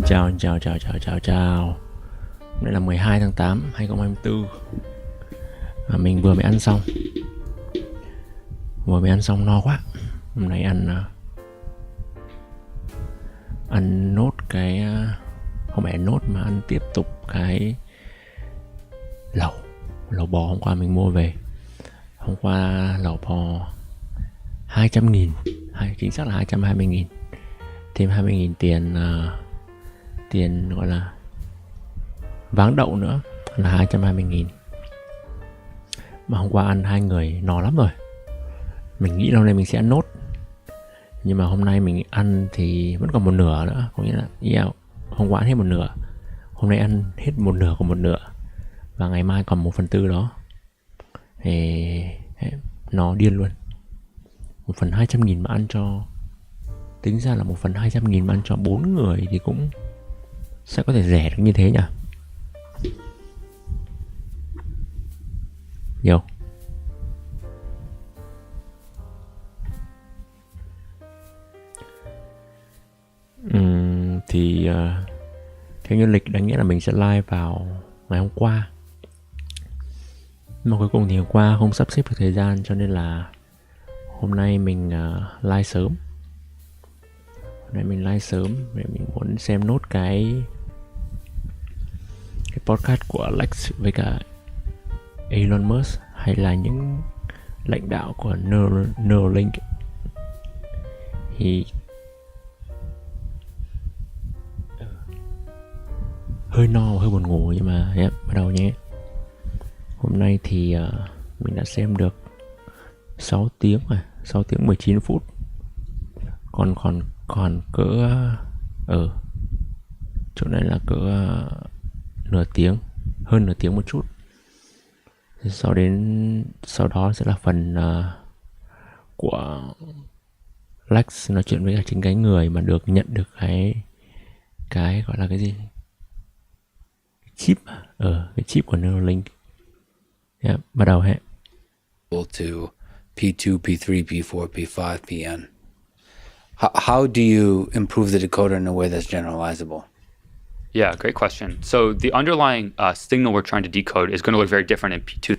Chào. Đây là 12 tháng 8, 2024. Mình vừa mới ăn xong. No quá. Hôm nay ăn nốt cái không phải nốt mà ăn tiếp tục cái lẩu bò hôm qua mình mua về. Hôm qua lẩu bò 200.000, chính xác là 220.000, thêm 20.000 tiền gọi là váng đậu nữa là 220.000. Mà hôm qua ăn 2 người no lắm rồi. Mình nghĩ hôm nay mình sẽ ăn nốt, nhưng mà hôm nay mình ăn thì vẫn còn một nửa nữa. Có nghĩa là hôm qua ăn hết một nửa, hôm nay ăn hết một nửa của một nửa, và ngày mai còn 1/4 đó. Thì nó điên luôn. 1/200.000 mà ăn cho, tính ra là 1/200.000 mà ăn cho 4 người thì cũng sẽ có thể rẻ được như thế nhỉ? Nhiều. Thì theo như lịch đáng nghĩa là mình sẽ live vào ngày hôm qua, mà cuối cùng thì hôm qua không sắp xếp được thời gian, cho nên là hôm nay mình live sớm. Để mình muốn xem nốt cái podcast của Lex với cả Elon Musk, hay là những lãnh đạo của Neuralink. Thì hơi no, hơi buồn ngủ, nhưng mà bắt đầu nhé. Hôm nay thì mình đã xem được 6 tiếng 19 phút. Còn cỡ ở chỗ này là cỡ nửa tiếng, hơn nửa tiếng một chút. Sau đó sẽ là phần của Lex nói chuyện với cả chính cái người mà được nhận được cái gọi là cái gì, chip, cái chip của Neuralink. Bắt đầu hết. To P2, P3, P4, P5, PN. How do you improve the decoder in a way that's generalizable? Yeah, great question. So the underlying signal we're trying to decode is going to look very different in P2.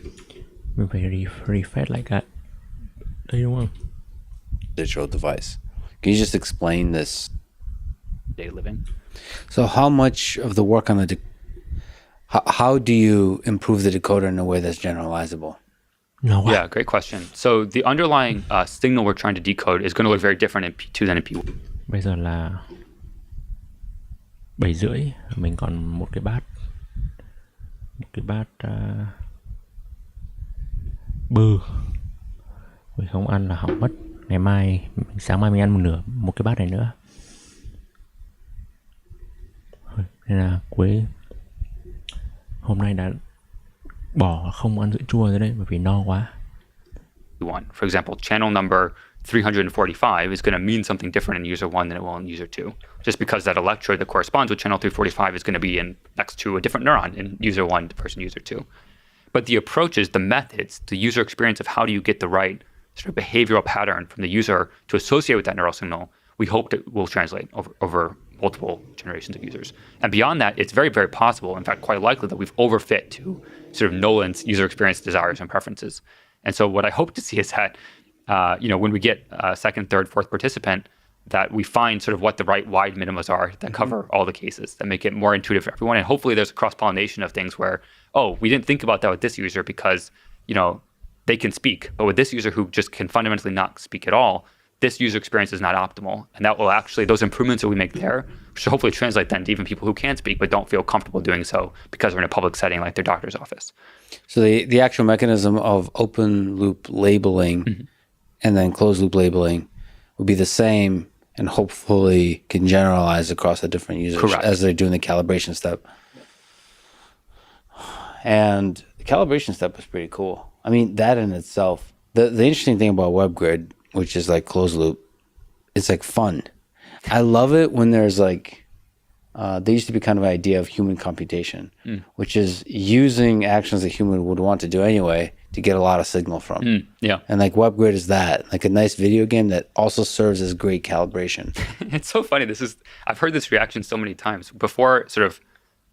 Mình phải refresh lại cái đây, đúng không? Digital device. Can you just explain this? Day living. So how much of the work on the how do you improve the decoder in a way that's generalizable? No. Yeah, great question. So the underlying signal we're trying to decode is going to look very different in P2 than in P1. Bây giờ là 7:30, mình còn một cái bát bơ. Mình không ăn là hỏng mất. Sáng mai mình ăn một cái bát này nữa. Nên là hôm nay đã bỏ không ăn sữa chua rồi đấy, bởi vì no quá. For example, channel number 345 is going to mean something different in user 1 than it will in user 2. Just because that electrode that corresponds with channel 345 is going to be next to a different neuron in user 1 versus user 2. But the approaches, the methods, the user experience of how do you get the right sort of behavioral pattern from the user to associate with that neural signal, we hope that will translate over multiple generations of users. And beyond that, it's very, very possible, in fact, quite likely that we've overfit to sort of Nolan's user experience desires and preferences. And so what I hope to see is that, when we get a second, third, fourth participant, that we find sort of what the right wide minimas are that cover all the cases, that make it more intuitive for everyone. And hopefully there's a cross-pollination of things where, we didn't think about that with this user because, they can speak. But with this user who just can fundamentally not speak at all, this user experience is not optimal. And that will actually, those improvements that we make there should hopefully translate then to even people who can speak but don't feel comfortable doing so because they're in a public setting like their doctor's office. So the actual mechanism of open loop labeling and then closed loop labeling would be the same and hopefully can generalize across the different users. Correct. As they're doing the calibration step. And the calibration step is pretty cool. I mean, that in itself, the interesting thing about WebGrid, which is like closed loop, it's like fun. I love it when there's like, there used to be kind of an idea of human computation, which is using actions a human would want to do anyway to get a lot of signal from. Yeah. And like WebGrid is that, like a nice video game that also serves as great calibration. It's so funny. I've heard this reaction so many times. Before sort of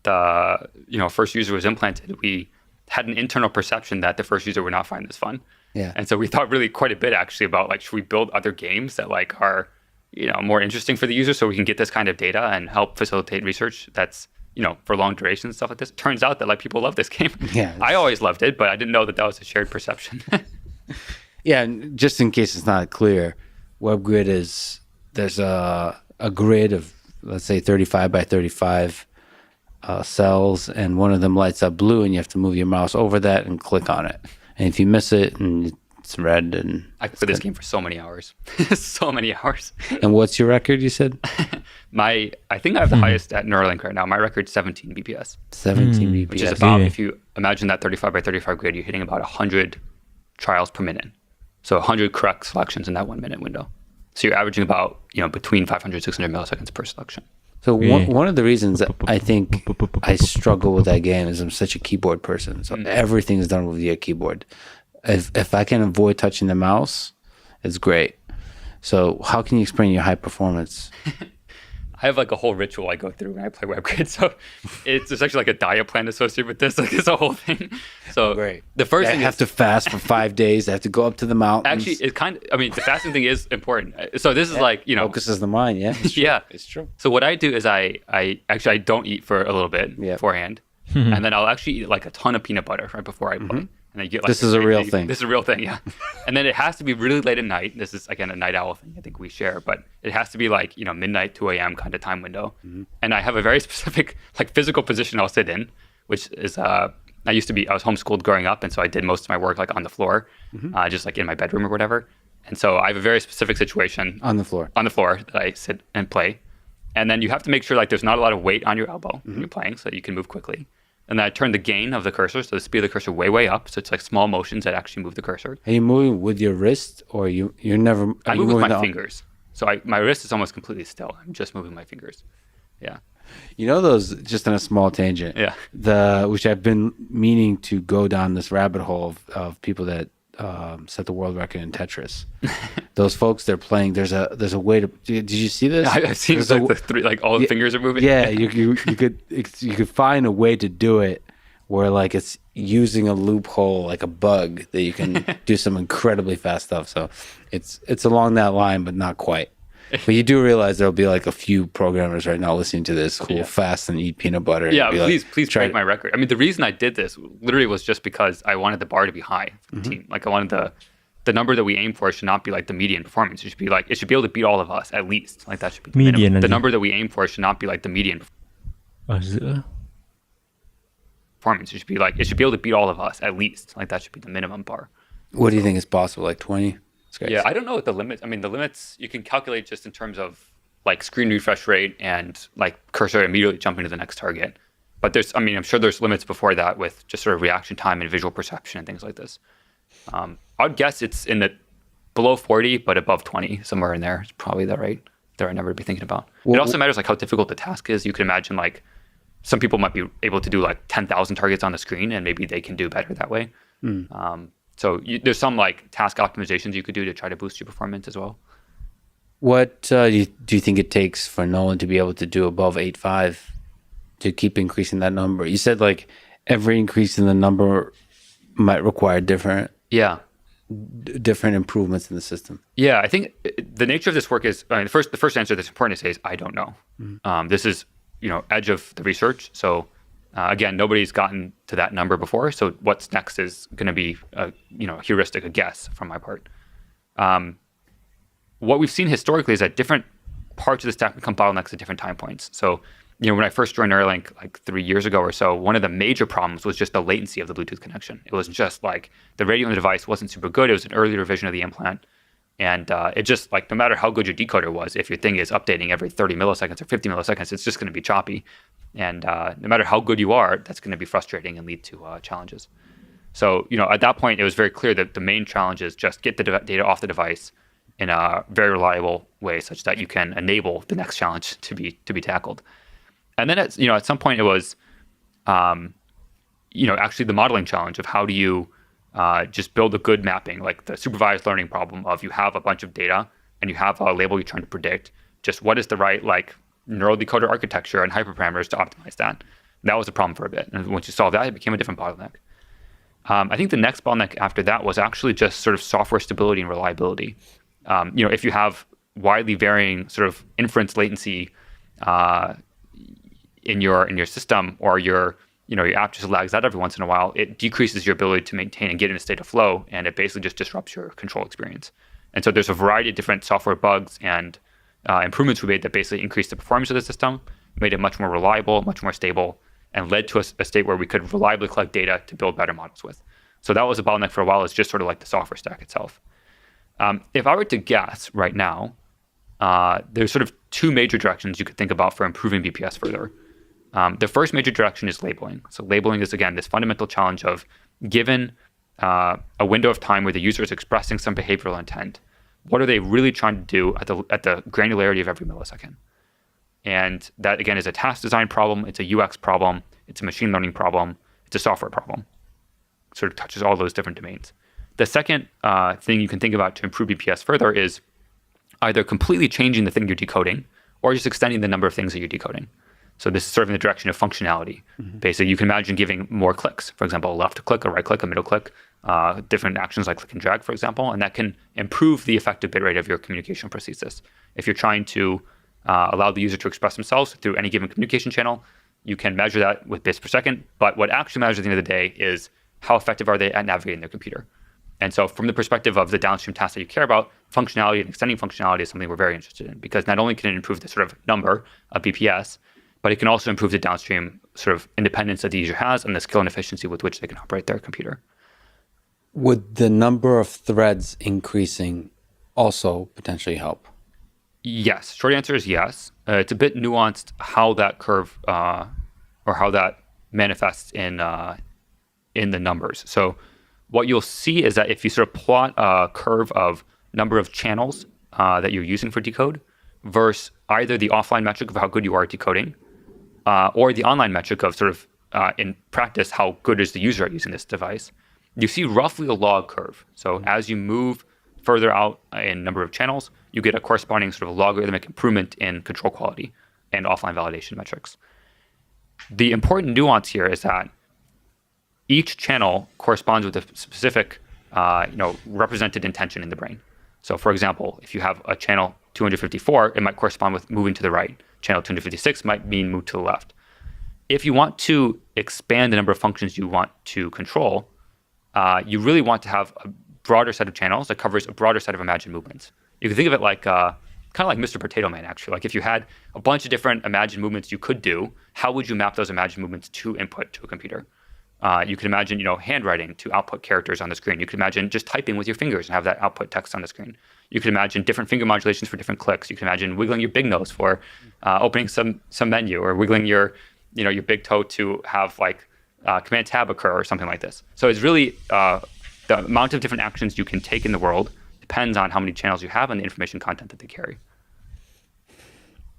the first user was implanted, we had an internal perception that the first user would not find this fun. Yeah. And so we thought really quite a bit actually about like, should we build other games that like are, more interesting for the user so we can get this kind of data and help facilitate research that's, for long durations and stuff like this. Turns out that like people love this game. Yeah. I always loved it, but I didn't know that was a shared perception. Yeah, and just in case it's not clear, WebGrid there's a grid of, let's say, 35 by 35 cells, and one of them lights up blue, and you have to move your mouse over that and click on it. And if you miss it, and it's red, and I played this game for so many hours. So many hours. And what's your record, you said? I think I have the highest at Neuralink right now. My record's 17 BPS. 17 BPS. Which is about, if you imagine that 35 by 35 grid, you're hitting about 100 trials per minute. So 100 correct selections in that 1 minute window. So you're averaging about, between 500 600 milliseconds per selection. So one of the reasons that I think I struggle with that game is I'm such a keyboard person. So everything is done with your keyboard. If I can avoid touching the mouse, it's great. So how can you explain your high performance? I have like a whole ritual I go through when I play WebGrid. So there's actually like a diet plan associated with this. Like it's a whole thing. So Great. The first I thing have to fast for 5 days. I have to go up to the mountains. actually, the fasting thing is important. So this is like, Focuses the mind, yeah? It's true. Yeah. It's true. So what I do is I don't eat for a little bit beforehand. And then I'll actually eat like a ton of peanut butter right before I play. And I get like This is a real thing. This is a real thing, yeah. And then it has to be really late at night. This is again a night owl thing I think we share, but it has to be like, midnight, 2 a.m. kind of time window. And I have a very specific like physical position I'll sit in, which is I was homeschooled growing up, and so I did most of my work like on the floor, just like in my bedroom or whatever. And so I have a very specific situation On the floor. that I sit and play. And then you have to make sure like there's not a lot of weight on your elbow when you're playing so that you can move quickly. And then I turn the gain of the cursor, so the speed of the cursor way up. So it's like small motions that actually move the cursor. Are you moving with your wrist, or you're never? I move with my fingers. So my wrist is almost completely still. I'm just moving my fingers. Yeah. You know those, just on a small tangent. Yeah. Which I've been meaning to go down this rabbit hole of people that set the world record in Tetris. Those folks, they're playing. There's a way to. Did you see this? I've seen There's like the three, like all the fingers are moving. Yeah, you could find a way to do it where like it's using a loophole, like a bug that you can do some incredibly fast stuff. So it's along that line, but not quite. But you do realize there'll be like a few programmers right now listening to this who will fast and eat peanut butter. Yeah, and please break my record. I mean, the reason I did this literally was just because I wanted the bar to be high for the team. Like I wanted the number that we aim for should not be like the median performance. It should be like, it should be able to beat all of us at least. Like that should be the Median minimum. The là gì? number that we aim for should not be like the median Ở giữa. performance. It should be like, it should be able to beat all of us at least. Like that should be the minimum bar. What do you think is possible? Like 20? Yeah, I don't know what the limits. I mean, the limits you can calculate just in terms of like screen refresh rate and like cursor immediately jumping to the next target. But I'm sure there's limits before that with just sort of reaction time and visual perception and things like this. I'd guess it's in the below 40, but above 20, somewhere in there. It's probably the right number to be thinking about. It also matters like how difficult the task is. You can imagine like some people might be able to do like 10,000 targets on the screen, and maybe they can do better that way. So there's some like task optimizations you could do to try to boost your performance as well. What do you think it takes for Nolan to be able to do above 8.5 to keep increasing that number? You said like every increase in the number might require different improvements in the system. Yeah, I think the nature of this work is the first answer that's important to say is I don't know. This is edge of the research. So again, nobody's gotten to that number before. So what's next is going to be a heuristic, a guess from my part. What we've seen historically is that different parts of the stack become bottlenecks at different time points. So when I first joined Neuralink like 3 years ago or so, one of the major problems was just the latency of the Bluetooth connection. It was just like the radio on the device wasn't super good. It was an early revision of the implant. And it just like, no matter how good your decoder was, if your thing is updating every 30 milliseconds or 50 milliseconds, it's just going to be choppy. And no matter how good you are, that's going to be frustrating and lead to challenges. So, at that point, it was very clear that the main challenge is just get the data off the device in a very reliable way such that you can enable the next challenge to be tackled. And then at some point it was, actually the modeling challenge of how do you just build a good mapping, like the supervised learning problem of you have a bunch of data and you have a label you're trying to predict. Just what is the right like neural decoder architecture and hyperparameters to optimize that? That was a problem for a bit. And once you solved that, it became a different bottleneck. I think the next bottleneck after that was actually just sort of software stability and reliability. If you have widely varying sort of inference latency in your system, or your app just lags out every once in a while, it decreases your ability to maintain and get in a state of flow, and it basically just disrupts your control experience. And so there's a variety of different software bugs and improvements we made that basically increased the performance of the system, made it much more reliable, much more stable, and led to a state where we could reliably collect data to build better models with. So that was a bottleneck for a while. It's just sort of like the software stack itself. If I were to guess right now, there's sort of two major directions you could think about for improving BPS further. The first major direction is labeling. So labeling is, again, this fundamental challenge of given a window of time where the user is expressing some behavioral intent, what are they really trying to do at the granularity of every millisecond? And that, again, is a task design problem. It's a UX problem. It's a machine learning problem. It's a software problem. It sort of touches all those different domains. The second thing you can think about to improve BPS further is either completely changing the thing you're decoding or just extending the number of things that you're decoding. So this is sort of in the direction of functionality. Mm-hmm. Basically, you can imagine giving more clicks. For example, a left click, a right click, a middle click, different actions like click and drag, for example, and that can improve the effective bitrate of your communication prosthesis. If you're trying to allow the user to express themselves through any given communication channel, you can measure that with bits per second. But what actually matters at the end of the day is how effective are they at navigating their computer. And so from the perspective of the downstream tasks that you care about, functionality and extending functionality is something we're very interested in, because not only can it improve the sort of number of BPS, but it can also improve the downstream sort of independence that the user has and the skill and efficiency with which they can operate their computer. Would the number of threads increasing also potentially help? Yes. Short answer is yes. It's a bit nuanced how that curve or how that manifests in the numbers. So what you'll see is that if you sort of plot a curve of number of channels that you're using for decode versus either the offline metric of how good you are at decoding or the online metric of sort of in practice how good is the user at using this device, you see roughly a log curve. So as you move further out in number of channels, you get a corresponding sort of logarithmic improvement in control quality and offline validation metrics. The important nuance here is that each channel corresponds with a specific represented intention in the brain. So for example, if you have a channel 254, it might correspond with moving to the right. Channel 256 might mean move to the left. If you want to expand the number of functions you want to control, you really want to have a broader set of channels that covers a broader set of imagined movements. You can think of it like kind of like Mr. Potato Man, actually. Like if you had a bunch of different imagined movements you could do, how would you map those imagined movements to input to a computer? You could imagine, handwriting to output characters on the screen. You could imagine just typing with your fingers and have that output text on the screen. You could imagine different finger modulations for different clicks. You can imagine wiggling your big nose for opening some menu, or wiggling your big toe to have like Command Tab occur or something like this. So it's really the amount of different actions you can take in the world depends on how many channels you have and the information content that they carry.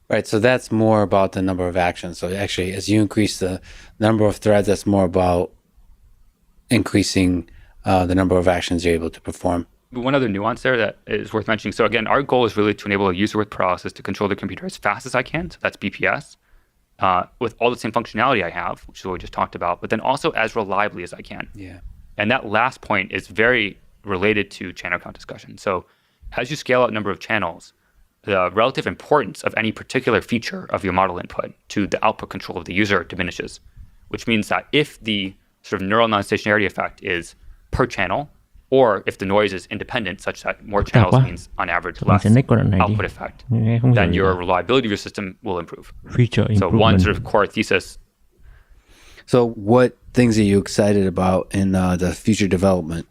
Right, so that's more about the number of actions. So actually, as you increase the number of threads, that's more about increasing the number of actions you're able to perform. One other nuance there that is worth mentioning. So again, our goal is really to enable a user with paralysis to control their computer as fast as I can. So that's BPS, with all the same functionality I have, which is what we just talked about, but then also as reliably as I can. Yeah. And that last point is very related to channel count discussion. So as you scale out number of channels, the relative importance of any particular feature of your model input to the output control of the user diminishes, which means that if the sort of neural non-stationarity effect is per channel, or if the noise is independent such that more channels means on average less output effect, then your reliability of your system will improve. So one sort of core thesis. So what things are you excited about in the future development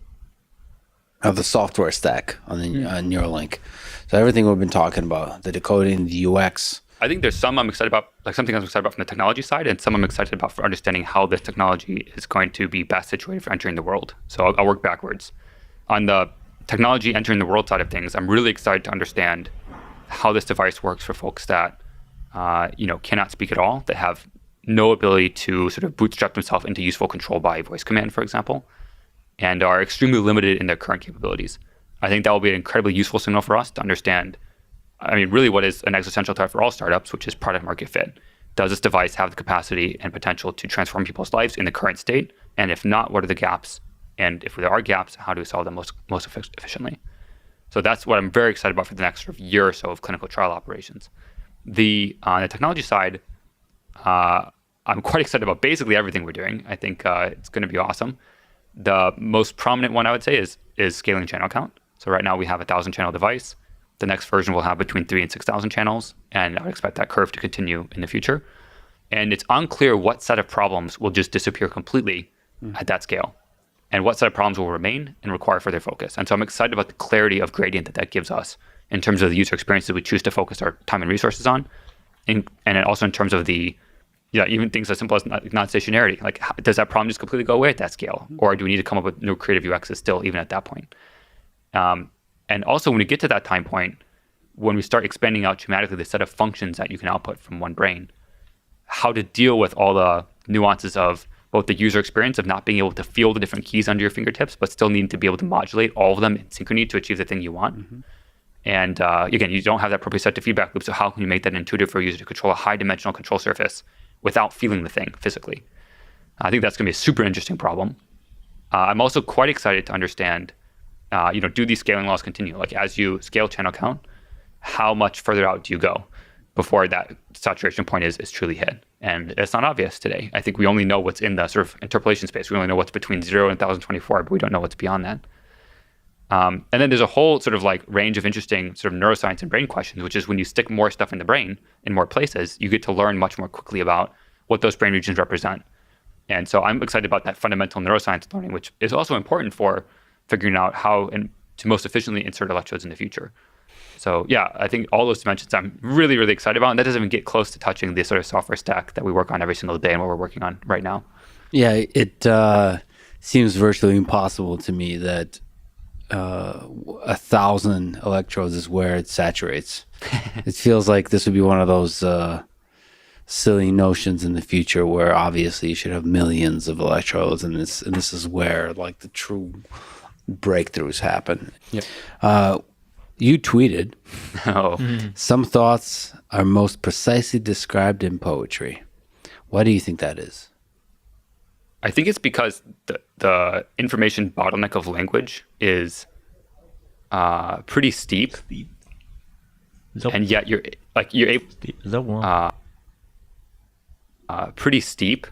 of the software stack on the Neuralink? So everything we've been talking about, the decoding, the UX. I think there's some I'm excited about, like something I'm excited about from the technology side, and some I'm excited about for understanding how this technology is going to be best situated for entering the world. So I'll work backwards. On the technology entering the world side of things, I'm really excited to understand how this device works for folks that cannot speak at all, that have no ability to sort of bootstrap themselves into useful control by voice command, for example. and are extremely limited in their current capabilities. I think that will be an incredibly useful signal for us to understand, really what is an existential threat for all startups, which is product market fit. Does this device have the capacity and potential to transform people's lives in the current state? And if not, what are the gaps? And if there are gaps, how do we solve them most efficiently? So that's what I'm very excited about for the next sort of year or so of clinical trial operations. On the technology side, I'm quite excited about basically everything we're doing. I think it's going to be awesome. The most prominent one I would say is scaling channel count. So right now we have a 1,000 channel device. The next version will have between 3,000 and 6,000 channels, and I would expect that curve to continue in the future. And it's unclear what set of problems will just disappear completely at that scale, and what set of problems will remain and require further focus. And so I'm excited about the clarity of gradient that gives us in terms of the user experiences we choose to focus our time and resources on, and also in terms of even things as simple as non-stationarity. Like, does that problem just completely go away at that scale? Or do we need to come up with new creative UXs still, even at that point? And also, when we get to that time point, when we start expanding out geometrically the set of functions that you can output from one brain, how to deal with all the nuances of both the user experience of not being able to feel the different keys under your fingertips, but still needing to be able to modulate all of them in synchrony to achieve the thing you want. Mm-hmm. And again, you don't have that proprioceptive feedback loop, so how can you make that intuitive for a user to control a high-dimensional control surface without feeling the thing physically? I think that's going to be a super interesting problem. I'm also quite excited to understand, do these scaling laws continue? Like, as you scale channel count, how much further out do you go before that saturation point is truly hit? And it's not obvious today. I think we only know what's in the sort of interpolation space. We only know what's between 0 and 1,024, but we don't know what's beyond that. And then there's a whole sort of like range of interesting sort of neuroscience and brain questions, which is when you stick more stuff in the brain in more places, you get to learn much more quickly about what those brain regions represent. And so I'm excited about that fundamental neuroscience learning, which is also important for figuring out how to most efficiently insert electrodes in the future. So yeah, I think all those dimensions I'm really, really excited about. And that doesn't even get close to touching the sort of software stack that we work on every single day and what we're working on right now. Yeah, it seems virtually impossible to me that 1,000 electrodes is where it saturates. It feels like this would be one of those silly notions in the future where obviously you should have millions of electrodes, and this is where like the true breakthroughs happen. Yep. You tweeted, Oh. Some thoughts are most precisely described in poetry. Why do you think that is? I think it's because the information bottleneck of language is pretty steep, and yet you're able pretty steep,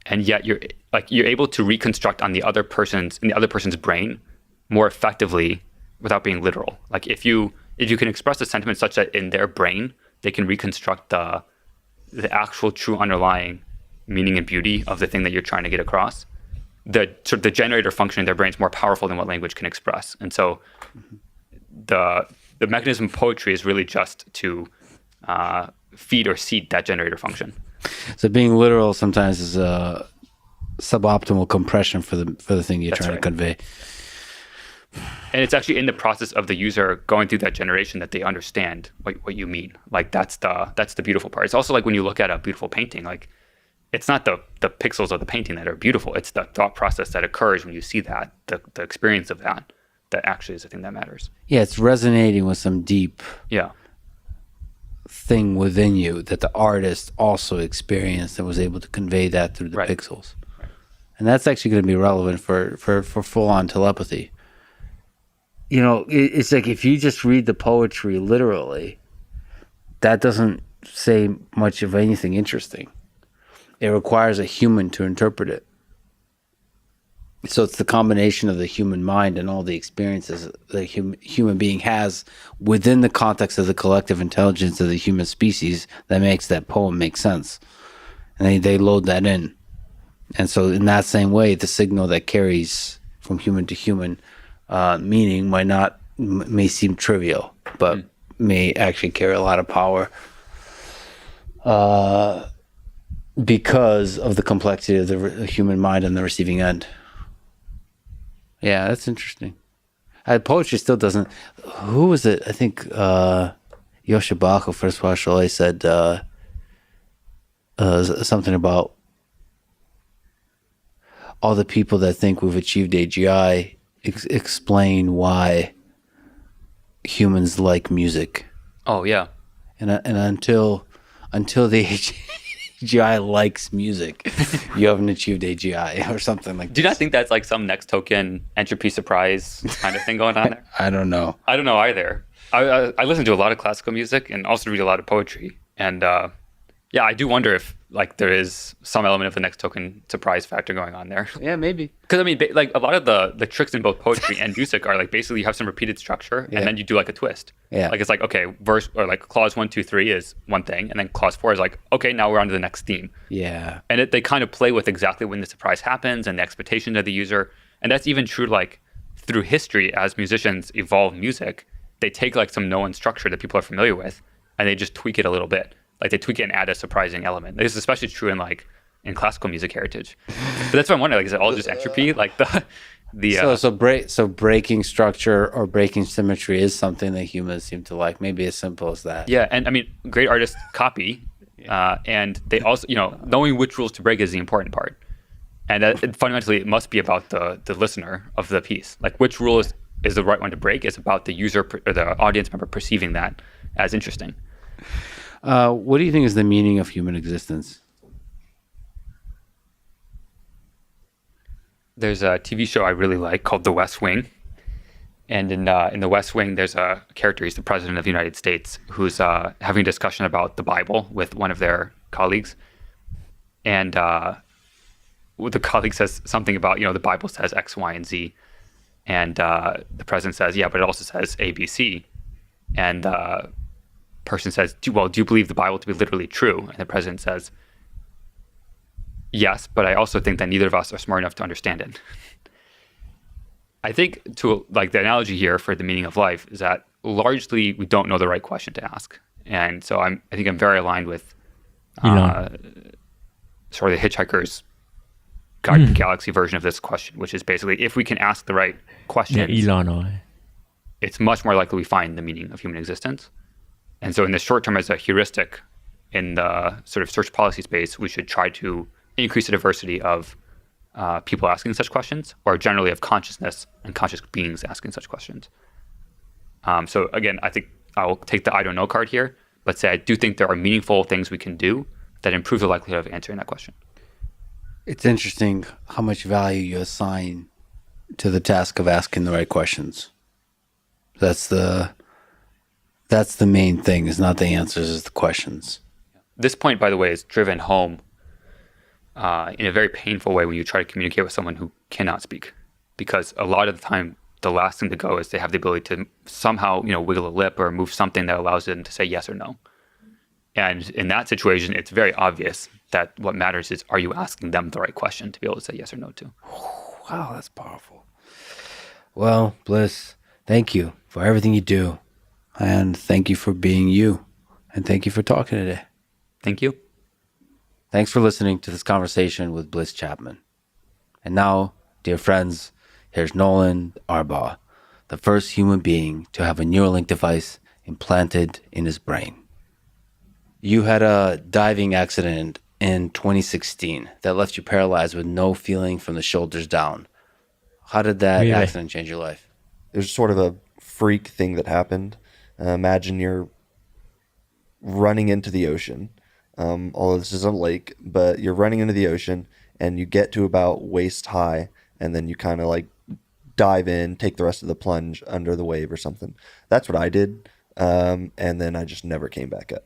and yet you're able to reconstruct in the other person's brain more effectively without being literal. Like if you can express a sentiment such that in their brain they can reconstruct the actual true underlying meaning and beauty of the thing that you're trying to get across, the generator function in their brain is more powerful than what language can express. And so the mechanism of poetry is really just to feed or seed that generator function. So being literal sometimes is a suboptimal compression for the thing you're That's trying right. to convey. And it's actually in the process of the user going through that generation that they understand what you mean. Like that's the beautiful part. It's also like when you look at a beautiful painting, like it's not the pixels of the painting that are beautiful. It's the thought process that occurs when you see that, the experience of that actually is the thing that matters. Yeah, it's resonating with some deep Yeah. thing within you that the artist also experienced and was able to convey that through the Right. pixels. And that's actually going to be relevant for full-on telepathy. You know, it's like if you just read the poetry literally, that doesn't say much of anything interesting. It requires a human to interpret it. So it's the combination of the human mind and all the experiences the human being has within the context of the collective intelligence of the human species that makes that poem make sense. And they load that in. And so in that same way, the signal that carries from human to human meaning may seem trivial, but may actually carry a lot of power because of the complexity of the human mind on the receiving end. Yeah, that's interesting. Poetry still doesn't. Who was it? I think Yoshibaku first Washalei said something about. all the people that think we've achieved AGI explain why humans like music. Oh yeah. And until the AGI likes music, you haven't achieved AGI or something like that. Do you not think that's like some next token entropy surprise kind of thing going on there? I don't know. I don't know either. I listen to a lot of classical music and also read a lot of poetry. And yeah, I do wonder if like there is some element of the next token surprise factor going on there. Yeah, maybe. Because I mean, like a lot of the tricks in both poetry and music are like basically you have some repeated structure and then you do like a twist. Yeah. Like it's like, okay, verse or like clause 1, 2, 3 is one thing. And then clause 4 is like, okay, now we're on to the next theme. Yeah. And they kind of play with exactly when the surprise happens and the expectation of the user. And that's even true like through history as musicians evolve music. They take like some known structure that people are familiar with and they just tweak it a little bit. Like they tweak it and add a surprising element. This is especially true in classical music heritage. But that's what I'm wondering. Like, is it all just entropy? Like So breaking structure or breaking symmetry is something that humans seem to like. Maybe as simple as that. yeah, and I mean, great artists copy, and they also, knowing which rules to break is the important part. And fundamentally, it must be about the listener of the piece. Like, which rule is the right one to break? It's about the user or the audience member perceiving that as interesting. What do you think is the meaning of human existence? There's a TV show I really like called The West Wing. And in The West Wing, there's a character, he's the president of the United States, who's having a discussion about the Bible with one of their colleagues. And the colleague says something about, the Bible says X, Y, and Z. And the president says, yeah, but it also says A, B, C. And the person says, do you believe the Bible to be literally true? And the president says, yes, but I also think that neither of us are smart enough to understand it. I think the analogy here for the meaning of life is that largely we don't know the right question to ask. And so I think I'm very aligned with sort of the Hitchhiker's Guide to the Galaxy version of this question, which is basically if we can ask the right questions, it's much more likely we find the meaning of human existence. And so in the short term, as a heuristic in the sort of search policy space, we should try to increase the diversity of people asking such questions, or generally of consciousness and conscious beings asking such questions. So again, I think I will take the I don't know card here, but say I do think there are meaningful things we can do that improve the likelihood of answering that question. It's interesting how much value you assign to the task of asking the right questions. That's the main thing, is not the answers, is the questions. This point, by the way, is driven home in a very painful way when you try to communicate with someone who cannot speak. Because a lot of the time, the last thing to go is they have the ability to somehow, wiggle a lip or move something that allows them to say yes or no. And in that situation, it's very obvious that what matters is, are you asking them the right question to be able to say yes or no to? Wow, that's powerful. Well, Bliss, thank you for everything you do. And thank you for being you. And thank you for talking today. Thank you. Thanks for listening to this conversation with Bliss Chapman. And now, dear friends, here's Nolan Arbaugh, the first human being to have a Neuralink device implanted in his brain. You had a diving accident in 2016 that left you paralyzed with no feeling from the shoulders down. How did that accident change your life? There's sort of a freak thing that happened. Imagine you're running into the ocean. Although this is a lake, but you're running into the ocean and you get to about waist high, and then you kind of like dive in, take the rest of the plunge under the wave or something. That's what I did. And then I just never came back up.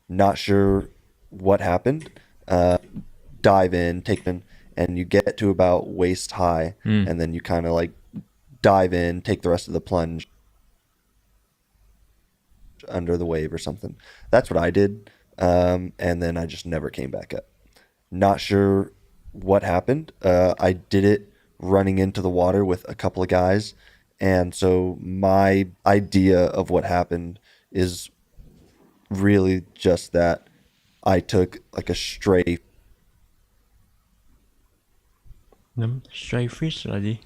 Not sure what happened. Dive in, and you get to about waist high, and then you kind of like dive in, take the rest of the plunge under the wave or something. That's what I did. And then I just never came back up. Not sure what happened. I did it running into the water with a couple of guys. And so my idea of what happened is really just that I took like a stray fish là gì?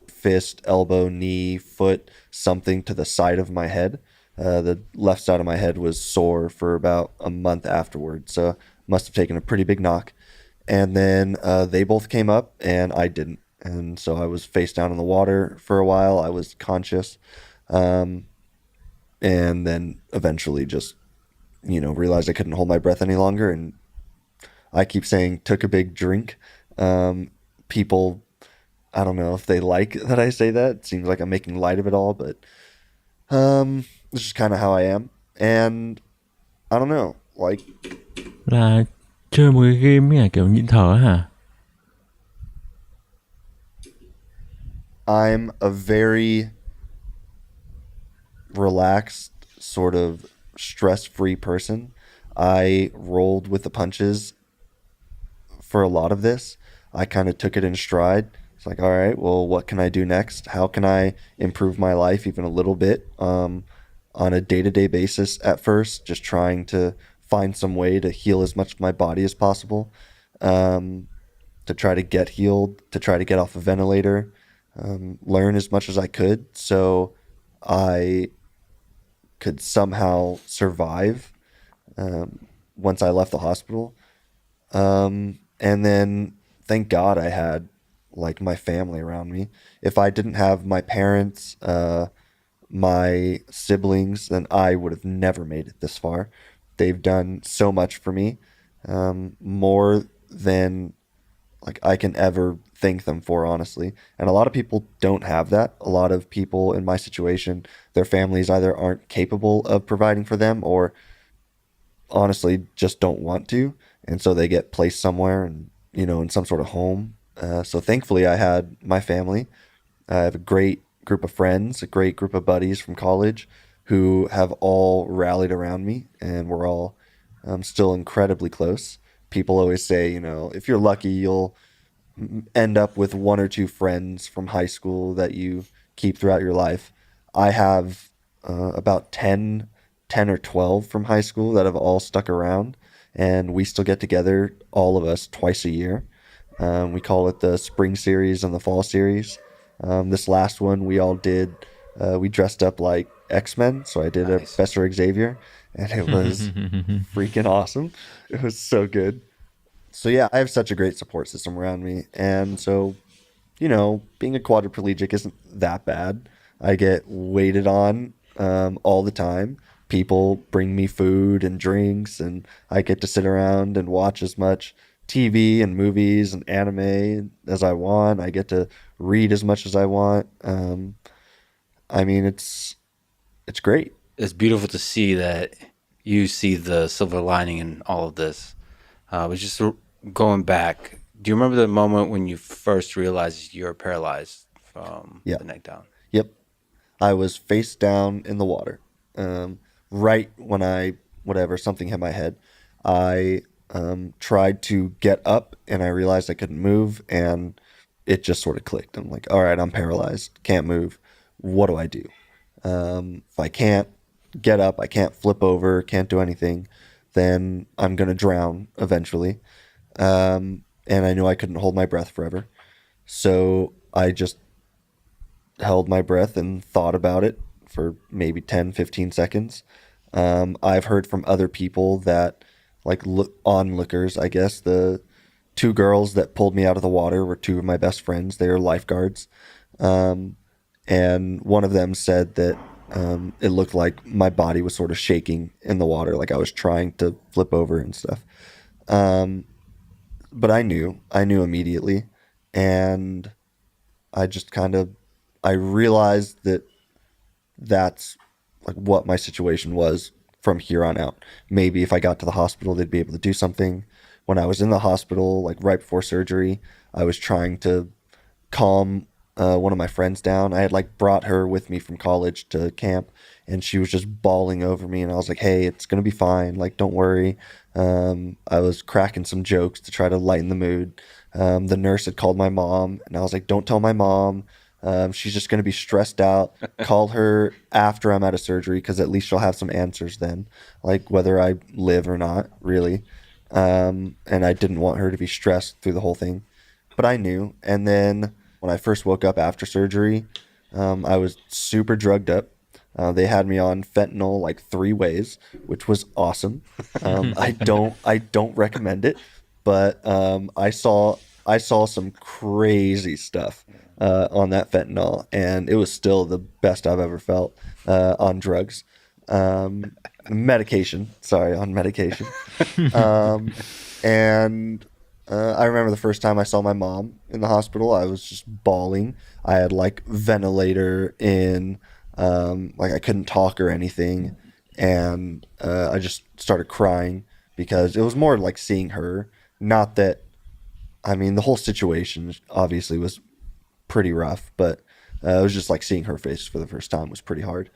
Fist, elbow, knee, foot, something to the side of my head. The left side of my head was sore for about a month afterwards, so must have taken a pretty big knock. And then they both came up and I didn't. And so I was face down in the water for a while. I was conscious. And then eventually just, realized I couldn't hold my breath any longer. And I keep saying took a big drink. People, I don't know if they like that I say that. It seems like I'm making light of it all, but it's just kind of how I am. And I don't know, like Là chơi một cái game ấy à, kiểu nhịn thở hả? I'm a very relaxed, sort of stress-free person. I rolled with the punches for a lot of this. I kind of took it in stride. It's like, all right, well, what can I do next? How can I improve my life even a little bit on a day-to-day basis at first, just trying to find some way to heal as much of my body as possible, to try to get healed, to try to get off a ventilator, learn as much as I could so I could somehow survive once I left the hospital. And then thank God I had like my family around me. If I didn't have my parents, my siblings, then I would have never made it this far. They've done so much for me, more than like I can ever thank them for, honestly. And a lot of people don't have that. A lot of people in my situation, their families either aren't capable of providing for them or honestly just don't want to, and so they get placed somewhere and in some sort of home. So thankfully I had my family. I have a great group of friends, a great group of buddies from college who have all rallied around me, and we're all still incredibly close. People always say, if you're lucky, you'll end up with one or two friends from high school that you keep throughout your life. I have about 10 or 12 from high school that have all stuck around, and we still get together, all of us, twice a year. We call it the spring series and the fall series. This last one we all did, we dressed up like X-Men, so I did a Nice. Professor Xavier, and it was freaking awesome. It was so good. So yeah, I have such a great support system around me, and so being a quadriplegic isn't that bad. I get waited on all the time. People bring me food and drinks, and I get to sit around and watch as much TV and movies and anime as I want. I get to read as much as I want. I mean, it's great. It's beautiful to see that you see the silver lining in all of this. But just going back, do you remember the moment when you first realized you're paralyzed from Yeah. the neck down? Yep. I was face down in the water. Right when something hit my head, I tried to get up and I realized I couldn't move, and it just sort of clicked. I'm like, all right, I'm paralyzed, can't move. What do I do? If I can't get up, I can't flip over, can't do anything, then I'm going to drown eventually. And I knew I couldn't hold my breath forever. So I just held my breath and thought about it for maybe 10, 15 seconds. I've heard from other people that, like onlookers, I guess, the two girls that pulled me out of the water were two of my best friends. They are lifeguards. And one of them said that it looked like my body was sort of shaking in the water, like I was trying to flip over and stuff. But I knew immediately. And I just I realized that that's like what my situation was from here on out. Maybe if I got to the hospital, they'd be able to do something. When I was in the hospital, like right before surgery, I was trying to calm one of my friends down. I had like brought her with me from college to camp, and she was just bawling over me, and I was like, hey, it's gonna be fine, like don't worry. I was cracking some jokes to try to lighten the mood. The nurse had called my mom, and I was like, don't tell my mom. She's just going to be stressed out. Call her after I'm out of surgery, because at least she'll have some answers then, like whether I live or not, really. And I didn't want her to be stressed through the whole thing. But I knew. And then when I first woke up after surgery, I was super drugged up. They had me on fentanyl like 3 ways, which was awesome. I don't recommend it, but I saw some crazy stuff on that fentanyl, and it was still the best I've ever felt on drugs. Medication, sorry, on medication. And I remember the first time I saw my mom in the hospital, I was just bawling. I had like ventilator in, like I couldn't talk or anything, and I just started crying because it was more like seeing her. Not that, I mean, the whole situation obviously was pretty rough, but it was just like seeing her face for the first time was pretty hard.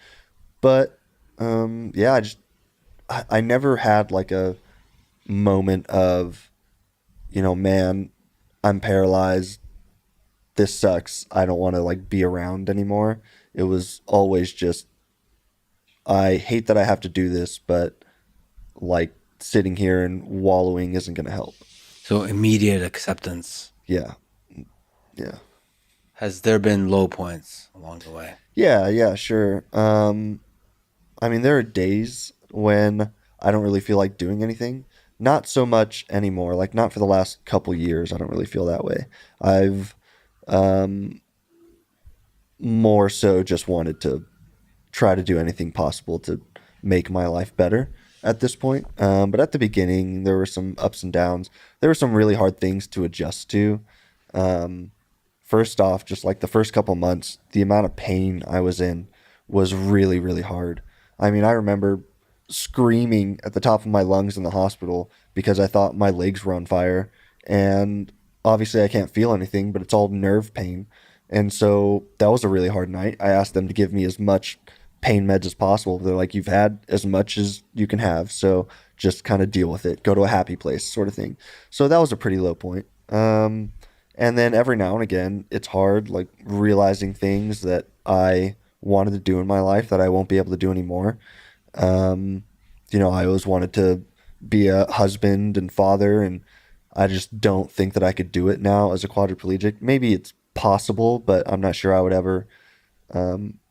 But yeah, I never had like a moment of, man, I'm paralyzed. This sucks. I don't want to like be around anymore. It was always just, I hate that I have to do this, but like sitting here and wallowing isn't going to help. So immediate acceptance. Yeah. Yeah. Has there been low points along the way? Yeah, sure. I mean, there are days when I don't really feel like doing anything. Not so much anymore. Like, not for the last couple years. I don't really feel that way. I've more so just wanted to try to do anything possible to make my life better at this point. But at the beginning, there were some ups and downs. There were some really hard things to adjust to. First off, just like the first couple months, the amount of pain I was in was really, really hard. I mean, I remember screaming at the top of my lungs in the hospital because I thought my legs were on fire. And obviously, I can't feel anything, but it's all nerve pain. And so that was a really hard night. I asked them to give me as much pain meds as possible. They're like, you've had as much as you can have, so just kind of deal with it. Go to a happy place, sort of thing. So that was a pretty low point. And then every now and again, it's hard, like realizing things that I wanted to do in my life that I won't be able to do anymore. I always wanted to be a husband and father, and I just don't think that I could do it now as a quadriplegic. Maybe it's possible, but I'm not sure I would ever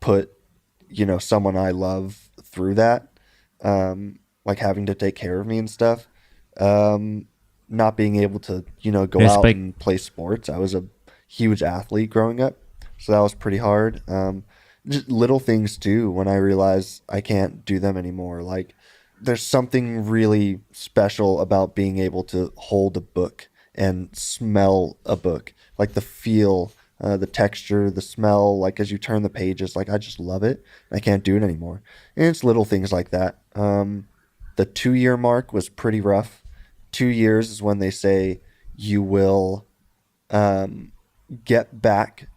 put, someone I love through that, like having to take care of me and stuff. Not being able to, go out and play sports. I was a huge athlete growing up, so that was pretty hard. Just little things too, when I realized I can't do them anymore. Like, there's something really special about being able to hold a book and smell a book, like the feel, the texture, the smell, like as you turn the pages. Like, I just love it. I can't do it anymore. And it's little things like that. The 2-year mark was pretty rough. 2 years is when they say you will get back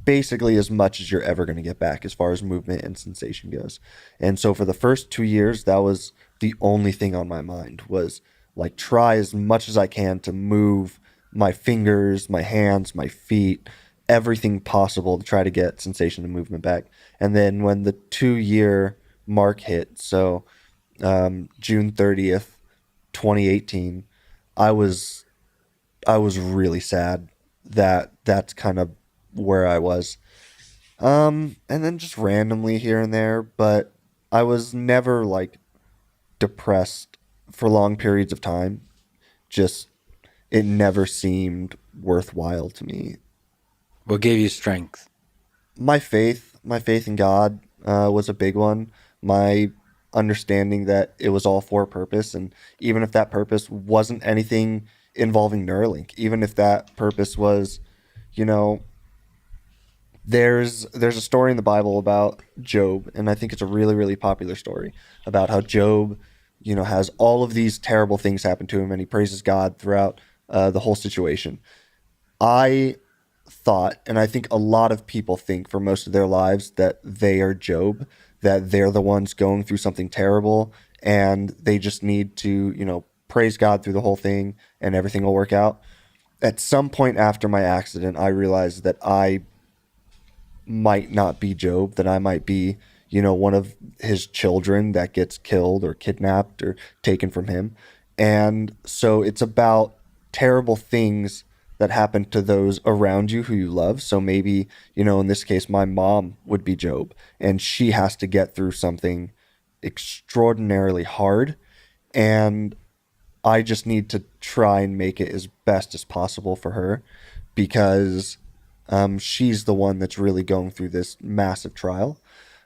basically as much as you're ever going to get back as far as movement and sensation goes. And so for the first 2 years, that was the only thing on my mind, was like try as much as I can to move my fingers, my hands, my feet, everything possible to try to get sensation and movement back. And then when the 2-year mark hit, so June 30th, 2018, I was really sad that that's kind of where I was. And then just randomly here and there, but I was never like depressed for long periods of time. Just, it never seemed worthwhile to me. What gave you strength? My faith in God was a big one. My understanding that it was all for a purpose, and even if that purpose wasn't anything involving Neuralink, even if that purpose was, there's a story in the Bible about Job, and I think it's a really, really popular story about how Job, has all of these terrible things happen to him, and he praises God throughout the whole situation. I thought, and I think a lot of people think for most of their lives, that they are Job, that they're the ones going through something terrible, and they just need to, praise God through the whole thing and everything will work out. At some point after my accident, I realized that I might not be Job, that I might be, one of his children that gets killed or kidnapped or taken from him. And so it's about terrible things that happen to those around you who you love. So maybe, in this case, my mom would be Job, and she has to get through something extraordinarily hard. And I just need to try and make it as best as possible for her, because she's the one that's really going through this massive trial.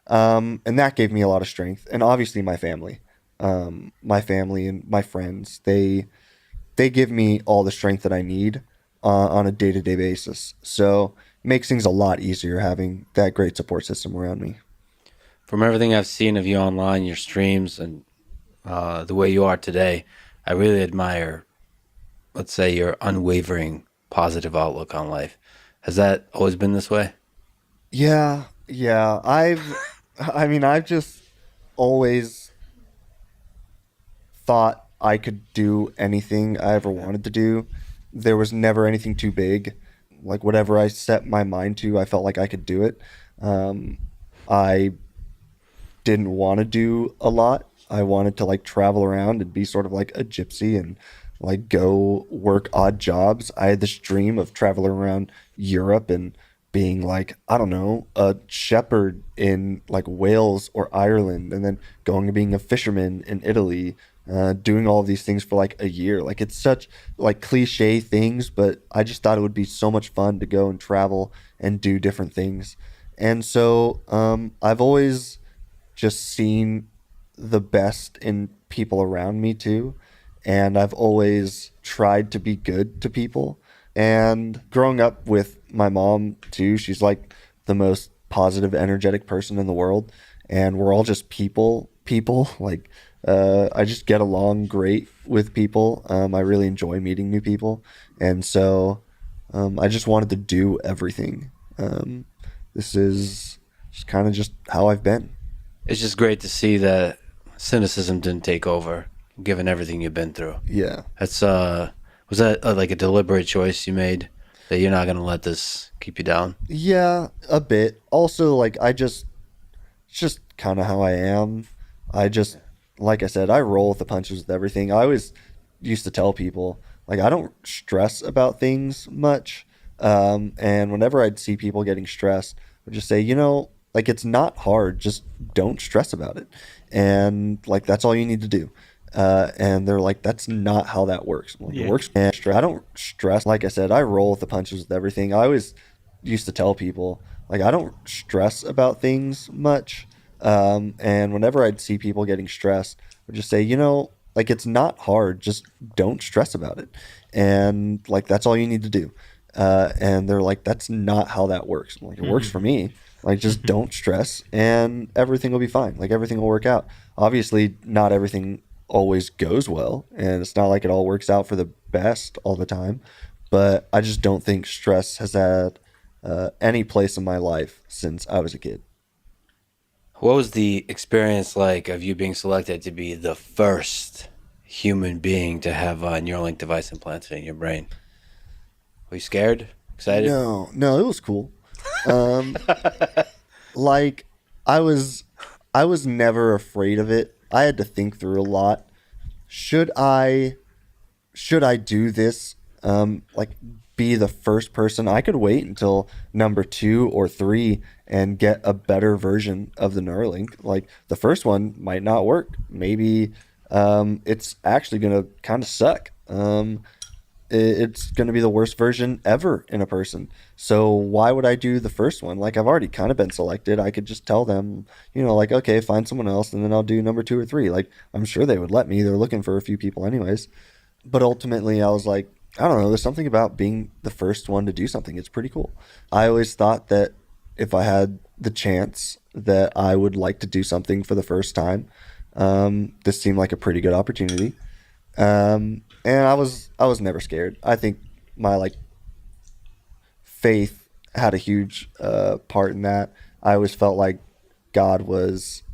And that gave me a lot of strength. And obviously my family. My family and my friends, they give me all the strength that I need on a day-to-day basis. So it makes things a lot easier having that great support system around me. From everything I've seen of you online, your streams, and the way you are today, I really admire, let's say, your unwavering positive outlook on life. Has that always been this way? Yeah, yeah. I've just always thought I could do anything I ever wanted to do. There was never anything too big. Like whatever I set my mind to, I felt like I could do it. I didn't want to do a lot. I wanted to like travel around and be sort of like a gypsy and like go work odd jobs. I had this dream of traveling around Europe and being like, I don't know, a shepherd in like Wales or Ireland, and then going and being a fisherman in Italy, doing all of these things for like a year. Like it's such like cliche things, but I just thought it would be so much fun to go and travel and do different things. And so I've always just seen the best in people around me too. And I've always tried to be good to people. And growing up with my mom too, she's like the most positive, energetic person in the world. And we're all just people. Like, I just get along great with people. I really enjoy meeting new people. And so I just wanted to do everything. This is just kind of just how I've been. It's just great to see that cynicism didn't take over, given everything you've been through. Yeah. That's was that like a deliberate choice you made, that you're not gonna let this keep you down? Yeah, a bit. Also, like it's just kind of how I am. I just, like I said, I roll with the punches with everything. I always used to tell people, like, I don't stress about things much. And whenever I'd see people getting stressed, I'd just say, like, it's not hard. Just don't stress about it. And like, that's all you need to do. And they're like, that's not how that works. I'm like, Yeah. It works. And I don't stress. Like I said, I roll with the punches with everything. I always used to tell people, like, I don't stress about things much. And whenever I'd see people getting stressed, I'd just say, like, it's not hard. Just don't stress about it. And like, that's all you need to do. And they're like, that's not how that works. I'm like, it works for me. Like, just don't stress and everything will be fine. Like, everything will work out. Obviously, not everything always goes well, and it's not like it all works out for the best all the time. But I just don't think stress has had any place in my life since I was a kid. What was the experience like of you being selected to be the first human being to have a Neuralink device implanted in your brain? Were you scared? Excited? No, it was cool. Like I was never afraid of it. I had to think through a lot. Should I do this? Like, be the first person? I could wait until number 2 or 3 and get a better version of the Neuralink. Like, the first one might not work. Maybe it's actually gonna kind of suck. It's going to be the worst version ever in a person. So why would I do the first one? Like, I've already kind of been selected. I could just tell them, like, okay, find someone else, and then I'll do number 2 or 3. Like, I'm sure they would let me. They're looking for a few people anyways. But ultimately, I was like, I don't know. There's something about being the first one to do something. It's pretty cool. I always thought that if I had the chance that I would like to do something for the first time, this seemed like a pretty good opportunity. And I was never scared. I think my like faith had a huge part in that. I always felt like God was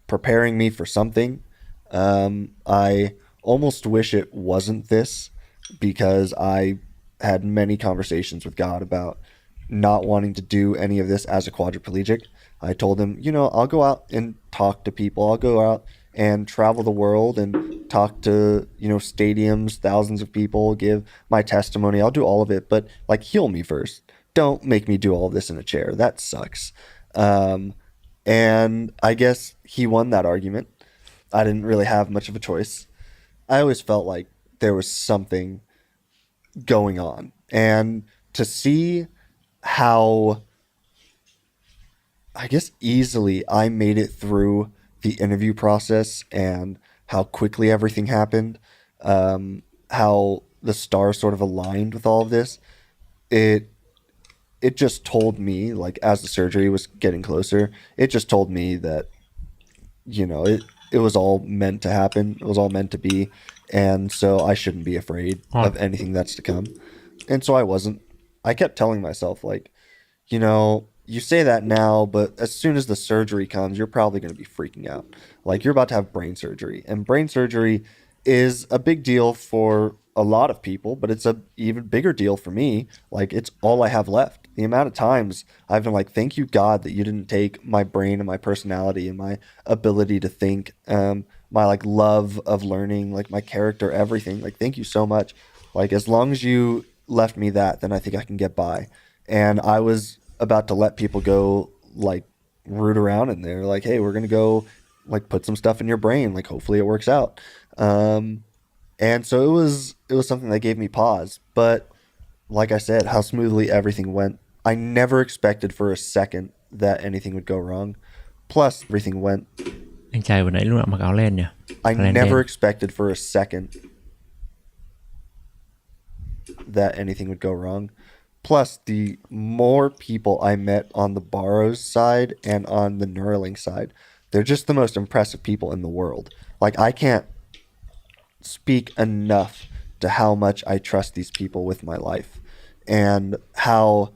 preparing me for something. I almost wish it wasn't this, because I had many conversations with God about not wanting to do any of this as a quadriplegic. I told him, I'll go out and talk to people. I'll go out and travel the world and talk to, stadiums, thousands of people, give my testimony. I'll do all of it, but like, heal me first. Don't make me do all of this in a chair. That sucks. And I guess he won that argument. I didn't really have much of a choice. I always felt like there was something going on. And to see how, I guess, easily I made it through the interview process and how quickly everything happened, how the stars sort of aligned with all of this, it just told me, like, as the surgery was getting closer, it just told me that, you know, it was all meant to happen. It was all meant to be. And so I shouldn't be afraid of anything that's to come. And so I wasn't. I kept telling myself, like, you know, you say that now, but as soon as the surgery comes, you're probably going to be freaking out. Like, you're about to have brain surgery. And brain surgery is a big deal for a lot of people, but it's a even bigger deal for me. Like, it's all I have left. The amount of times I've been like, thank you, God, that you didn't take my brain and my personality and my ability to think, my like love of learning, like my character, everything. Like, thank you so much. Like, as long as you left me that, then I think I can get by. And I was about to let people go, like, root around in there, like, hey, we're gonna go, like, put some stuff in your brain, like, hopefully it works out. And so it was something that gave me pause. But like I said, how smoothly everything went, I never expected for a second that anything would go wrong. Plus, everything went. Anh trai vừa nãy lúc nào mặc áo len nhỉ? I Áo len never đen. expected for a second that anything would go wrong. Plus, the more people I met on the Barrows side and on the Neuralink side, they're just the most impressive people in the world. Like, I can't speak enough to how much I trust these people with my life and how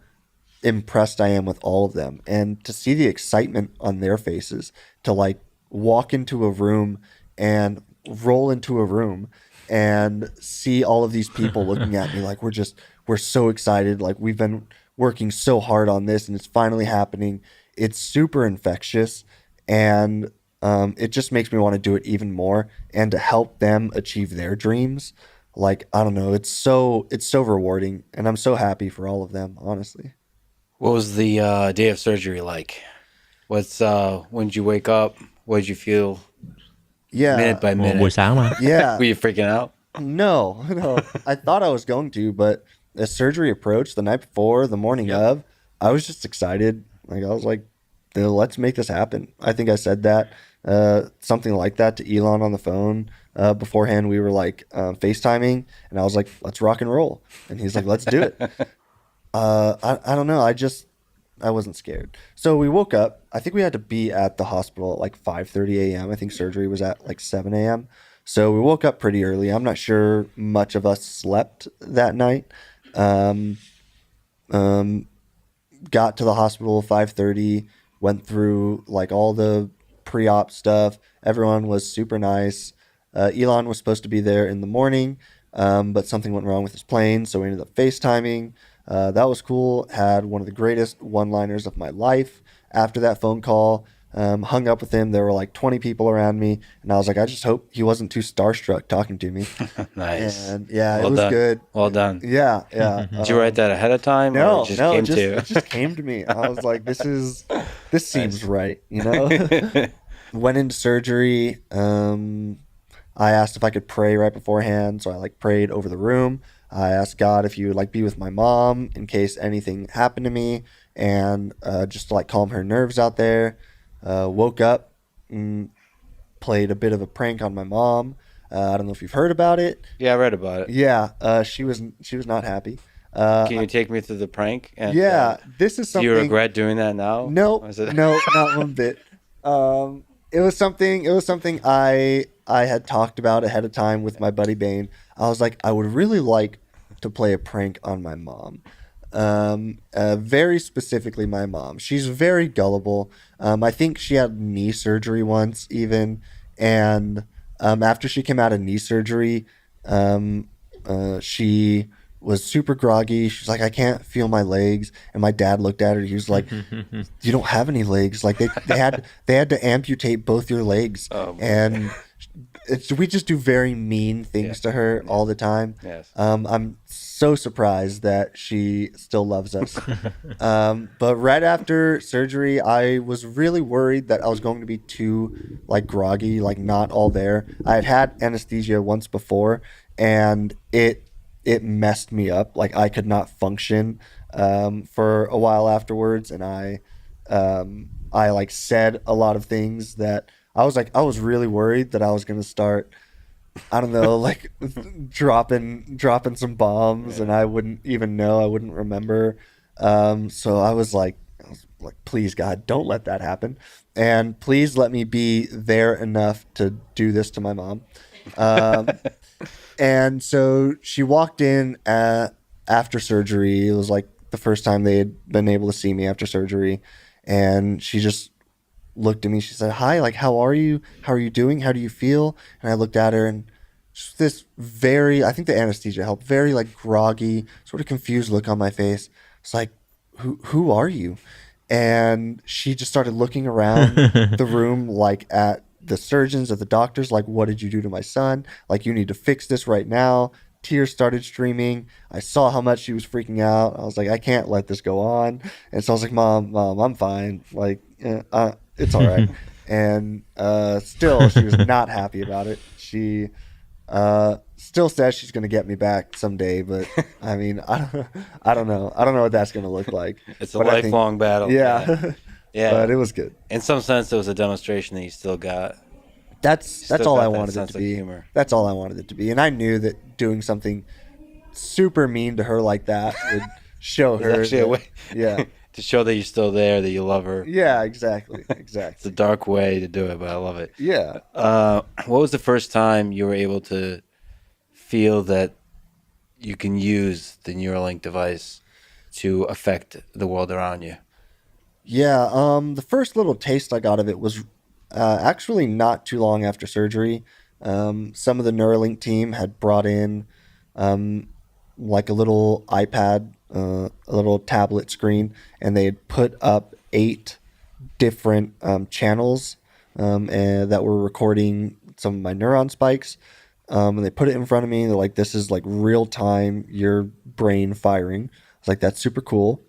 impressed I am with all of them. And to see the excitement on their faces, to like walk into a room and roll into a room and see all of these people looking at me like, we're so excited. Like, we've been working so hard on this and it's finally happening. It's super infectious. And it just makes me want to do it even more and to help them achieve their dreams. Like, I don't know, it's so rewarding, and I'm so happy for all of them, honestly. What was the day of surgery like? When did you wake up? What did you feel Yeah. minute by Buổi minute? sáng mà. Yeah. Were you freaking out? No. I thought I was going to, but as surgery approached the night before, the morning of, I was just excited. Like, I was like, let's make this happen. I think I said that, something like that to Elon on the phone. Beforehand, we were like FaceTiming, and I was like, let's rock and roll. And he's like, let's do it. I don't know. I wasn't scared. So we woke up. I think we had to be at the hospital at like 5:30 a.m. I think surgery was at like 7 a.m. So we woke up pretty early. I'm not sure much of us slept that night. Got to the hospital 5:30, went through like all the pre-op stuff. Everyone was super nice. Elon was supposed to be there in the morning, but something went wrong with his plane, so we ended up FaceTiming. That was cool. Had one of the greatest one-liners of my life after that phone call. Hung up with him. There were like 20 people around me, and I was like, I just hope he wasn't too starstruck talking to me. Nice. And yeah, Well it was done. good. Well done. Yeah. Did you write that ahead of time? No, or it just no, came it to just came to me. I was like, this seems right, you know? Went into surgery. I asked if I could pray right beforehand, so I like prayed over the room. I asked God if he would like be with my mom in case anything happened to me, and just to like calm her nerves out there. Woke up, played a bit of a prank on my mom. I don't know if you've heard about it. Yeah, I read about it. Yeah, she was not happy. Can you take me through the prank? And, Yeah, this is do something. you regret doing that now? No, Was it- no, not one bit. It was something I had talked about ahead of time with my buddy Bane. I was like, I would really like to play a prank on my mom. Very specifically my mom. She's very gullible. I think she had knee surgery once even, and after she came out of knee surgery, she was super groggy. She's like, I can't feel my legs. And my dad looked at her. He was like, you don't have any legs. Like they had to amputate both your legs. Oh, and we just do very mean things to her all the time. Yes. I'm so surprised that she still loves us. But right after surgery, I was really worried that I was going to be too like groggy, like not all there. I had anesthesia once before, and it messed me up. Like I could not function for a while afterwards, and I like said a lot of things that I was really worried that I was gonna start, I don't know, like dropping some bombs, and I wouldn't even know, I wouldn't remember. So I was like, please God, don't let that happen, and please let me be there enough to do this to my mom. And so she walked in after surgery. It was like the first time they had been able to see me after surgery, and she just looked at me. She said, "Hi, like, how are you? How are you doing? How do you feel?" And I looked at her, and just this very, I think the anesthesia helped, very like groggy, sort of confused look on my face. It's like, who are you? And she just started looking around the room, like at the surgeons, at the doctors, like, what did you do to my son? Like, you need to fix this right now. Tears started streaming. I saw how much she was freaking out. I was like, I can't let this go on. And so I was like, Mom, I'm fine. Like, it's all right. And still, she was not happy about it. She still says she's going to get me back someday, but I mean, I don't know. I don't know what that's going to look like. It's a lifelong battle. Yeah. Yeah. But it was good. In some sense, it was a demonstration that you still got. That's all I wanted it sense to of be. humor. That's all I wanted it to be. And I knew that doing something super mean to her like that would show her. Actually, a way Yeah. to show that you're still there, that you love her. Yeah, exactly. It's a Exactly. dark way to do it, but I love it. Yeah. What was the first time you were able to feel that you can use the Neuralink device to affect the world around you? Yeah. The first little taste I got of it was actually not too long after surgery. Some of the Neuralink team had brought in like a little iPad, a little tablet screen, and they had put up 8 different channels and that were recording some of my neuron spikes. And they put it in front of me. They're like, this is like real time, your brain firing. I was like, that's super cool.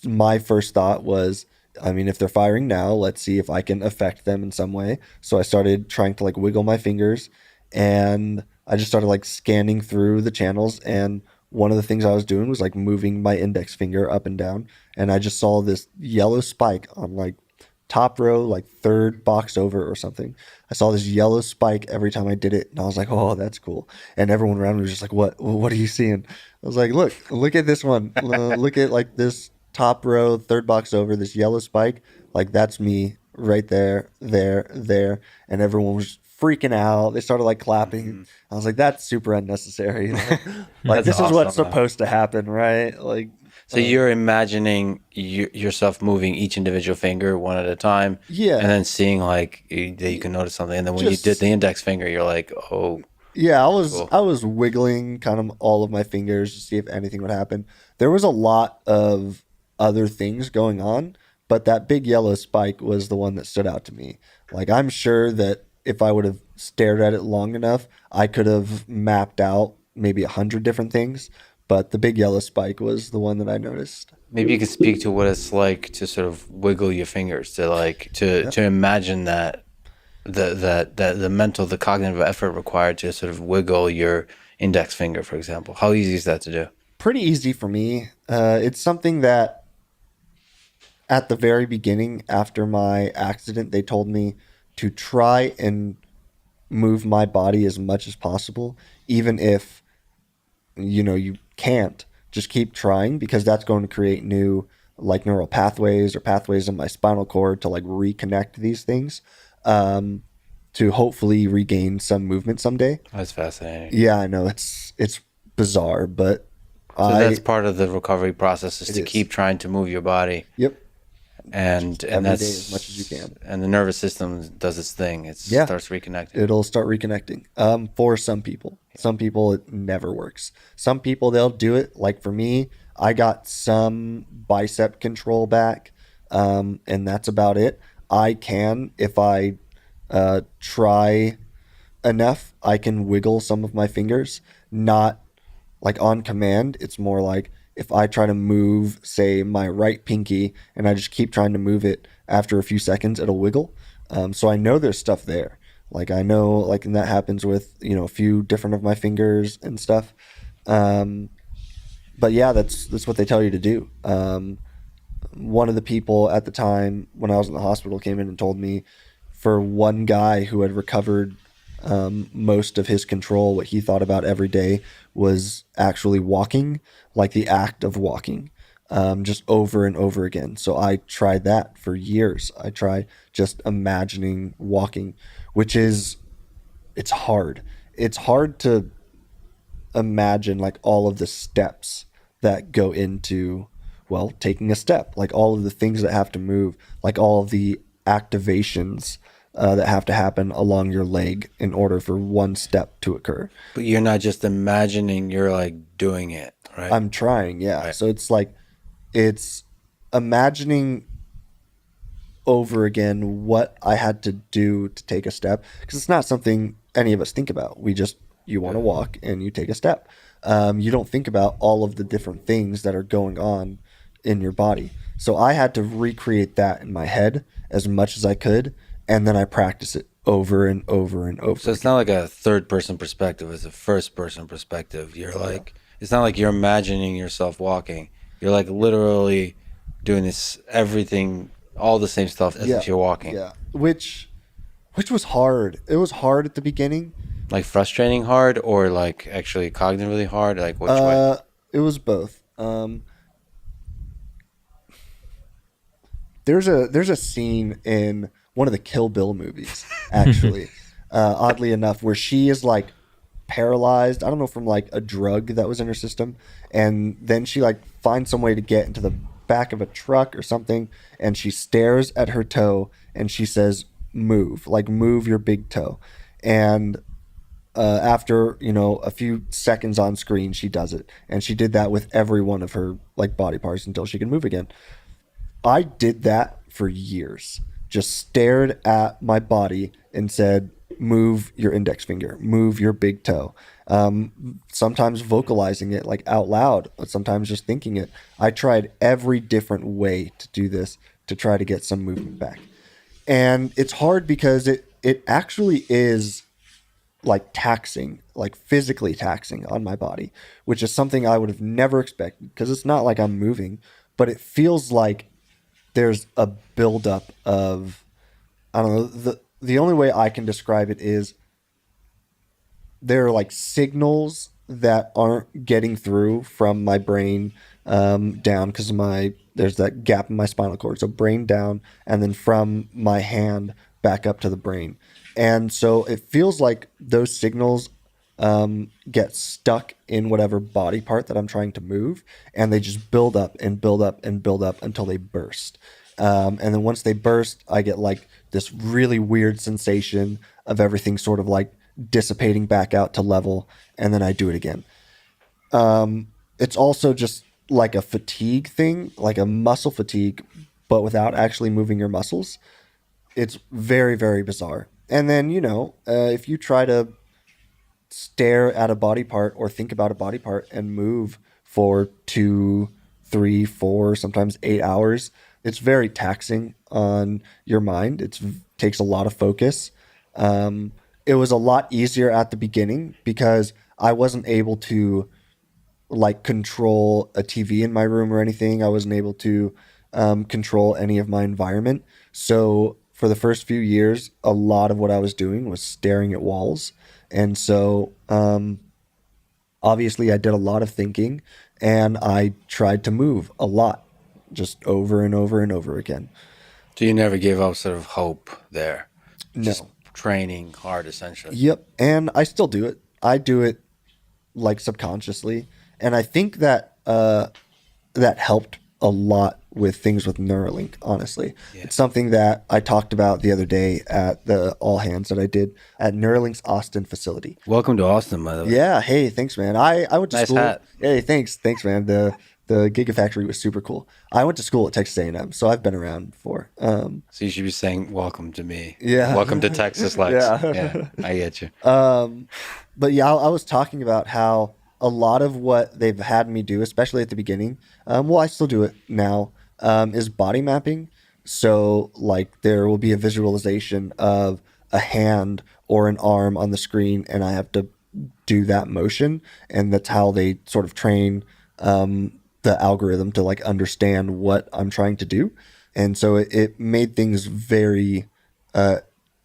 My first thought was, I mean, if they're firing now, let's see if I can affect them in some way. So I started trying to like wiggle my fingers, and I just started like scanning through the channels. And one of the things I was doing was like moving my index finger up and down. And I just saw this yellow spike on like top row, like 3rd box over or something. I saw this yellow spike every time I did it. And I was like, oh, that's cool. And everyone around me was just like, what are you seeing? I was like, look at this one. Look at like this top row, 3rd box over, this yellow spike. Like, that's me right there. And everyone was freaking out. They started like clapping. Mm-hmm. I was like, that's super unnecessary. Like, this is awesome, what's man. supposed to happen, right? Like, So you're imagining yourself moving each individual finger one at a time, Yeah. and then seeing like that you can notice something, and then when Just- you did the index finger, you're like, oh, yeah, Cool. I was wiggling kind of all of my fingers to see if anything would happen. There was a lot of other things going on, but that big yellow spike was the one that stood out to me. Like, I'm sure that if I would have stared at it long enough, I could have mapped out maybe 100 different things, but the big yellow spike was the one that I noticed. maybe you could speak to what it's like to sort of wiggle your fingers, to like to imagine that the mental, the cognitive effort required to sort of wiggle your index finger, for example. How easy is that to do? Pretty easy for me. It's something that at the very beginning after my accident, they told me to try and move my body as much as possible, even if, you can't. Just keep trying, because that's going to create new like neural pathways or pathways in my spinal cord to like reconnect these things, to hopefully regain some movement someday. That's fascinating. Yeah, I know it's bizarre, but So that's part of the recovery process, is to is. keep trying to move your body, yep. and every that's day as much as you can. And the nervous system does its thing. It Yeah. starts reconnecting. It'll start reconnecting. For some people. Some people it never works. Some people they'll do it. Like for me, I got some bicep control back, and that's about it. I can, if I try enough, I can wiggle some of my fingers. Not like on command. It's more like if I try to move, say, my right pinky, and I just keep trying to move it, after a few seconds, it'll wiggle. So I know there's stuff there. Like I know, like, and that happens with, you know, a few different of my fingers and stuff. But yeah, that's what they tell you to do. One of the people at the time when I was in the hospital came in and told me, for one guy who had recovered most of his control, what he thought about every day was actually walking, like the act of walking, just over and over again. So I tried that for years. I tried just imagining walking, which is, it's hard. It's hard to imagine like all of the steps that go into, well, taking a step, like all of the things that have to move, like all of the activations that have to happen along your leg in order for one step to occur. But you're not just imagining, you're like doing it, right? I'm trying, yeah. Right. So it's like, it's imagining over again what I had to do to take a step, because it's not something any of us think about. We just, you want to walk and you take a step. You don't think about all of the different things that are going on in your body. So I had to recreate that in my head as much as I could, and then I practice it over and over and over. So it's not like a third person perspective, it's a first person perspective. You're like, it's not like you're imagining yourself walking. You're like literally doing this, everything, all the same stuff as if you're walking. Yeah, which was hard. It was hard at the beginning. Like frustrating hard, or like actually cognitively hard? Like which way? It was both. There's a scene in one of the Kill Bill movies, actually, oddly enough, where she is like paralyzed. I don't know, from like a drug that was in her system, and then she like finds some way to get into the back of a truck or something, and she stares at her toe and she says, "Move, like move your big toe," and after, you know, a few seconds on screen, she does it, and she did that with every one of her like body parts until she could move again. I did that for years. Just stared at my body and said, "Move your index finger, move your big toe." Sometimes vocalizing it like out loud, but sometimes just thinking it. I tried every different way to do this to try to get some movement back, and it's hard because it actually is like taxing, like physically taxing on my body, which is something I would have never expected, because it's not like I'm moving, but it feels like there's a buildup of, I don't know, the only way I can describe it is there are like signals that aren't getting through from my brain down, because there's that gap in my spinal cord. So brain down, and then from my hand back up to the brain. And so it feels like those signals get stuck in whatever body part that I'm trying to move, and they just build up and build up and build up until they burst. And then once they burst, I get like this really weird sensation of everything sort of like dissipating back out to level, and then I do it again. It's also just like a fatigue thing, like a muscle fatigue, but without actually moving your muscles. It's very, very bizarre. And then, you know, if you try to stare at a body part or think about a body part and move for 2, 3, 4, sometimes 8 hours, it's very taxing on your mind. It takes a lot of focus. It was a lot easier at the beginning because I wasn't able to like control a TV in my room or anything. I wasn't able to control any of my environment. So for the first few years, a lot of what I was doing was staring at walls. And so obviously I did a lot of thinking, and I tried to move a lot, just over and over and over again. So you never gave up sort of hope there? No. Just training hard, essentially. Yep. And I still do it. I do it like subconsciously. And I think that that helped a lot with things with Neuralink, honestly. Yeah. It's something that I talked about the other day at the all hands that I did at Neuralink's Austin facility. Welcome to Austin, by the way. Yeah. Hey, thanks, man. I went to nice school. Hat. Hey, thanks, man. The Gigafactory was super cool. I went to school at Texas A&M, so I've been around before. So you should be saying, "Welcome to me." Yeah. Welcome to Texas, Lex. Yeah. I get you. But yeah, I was talking about how a lot of what they've had me do, especially at the beginning, well, I still do it now, is body mapping. So like there will be a visualization of a hand or an arm on the screen, and I have to do that motion, and that's how they sort of train the algorithm to like understand what I'm trying to do. And so it made things very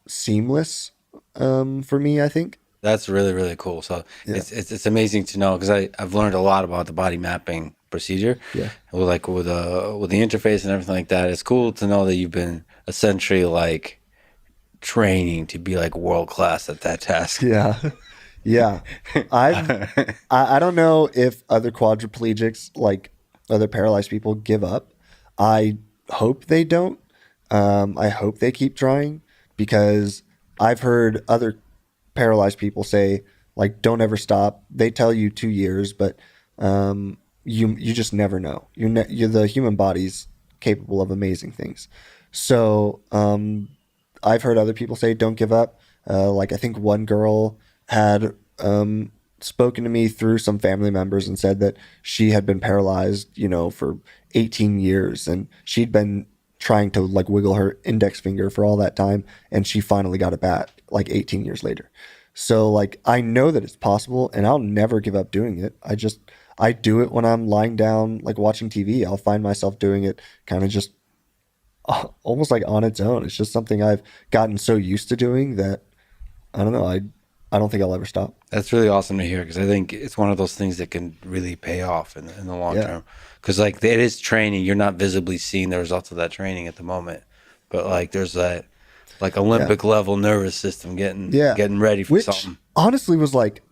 seamless for me, I think. That's really, really cool. So it's amazing to know, because I've learned a lot about the body mapping procedure. Yeah. With the interface and everything like that. It's cool to know that you've been essentially like training to be like world class at that task. Yeah. Yeah. I don't know if other quadriplegics, like other paralyzed people, give up. I hope they don't. I hope they keep trying, because I've heard other paralyzed people say, like, don't ever stop. They tell you 2 years, but you just never know. You're the human body's capable of amazing things. So I've heard other people say, don't give up. Like, I think one girl had spoken to me through some family members and said that she had been paralyzed, for 18 years, and she'd been trying to like wiggle her index finger for all that time, and she finally got it back like 18 years later. So like, I know that it's possible, and I'll never give up doing it. I do it when I'm lying down, like watching TV. I'll find myself doing it kind of just almost like on its own. It's just something I've gotten so used to doing that I don't know. I don't think I'll ever stop. That's really awesome to hear, because I think it's one of those things that can really pay off in the long term. Because like, it is training. You're not visibly seeing the results of that training at the moment, but like, there's that like Olympic level nervous system getting ready for something. Honestly was like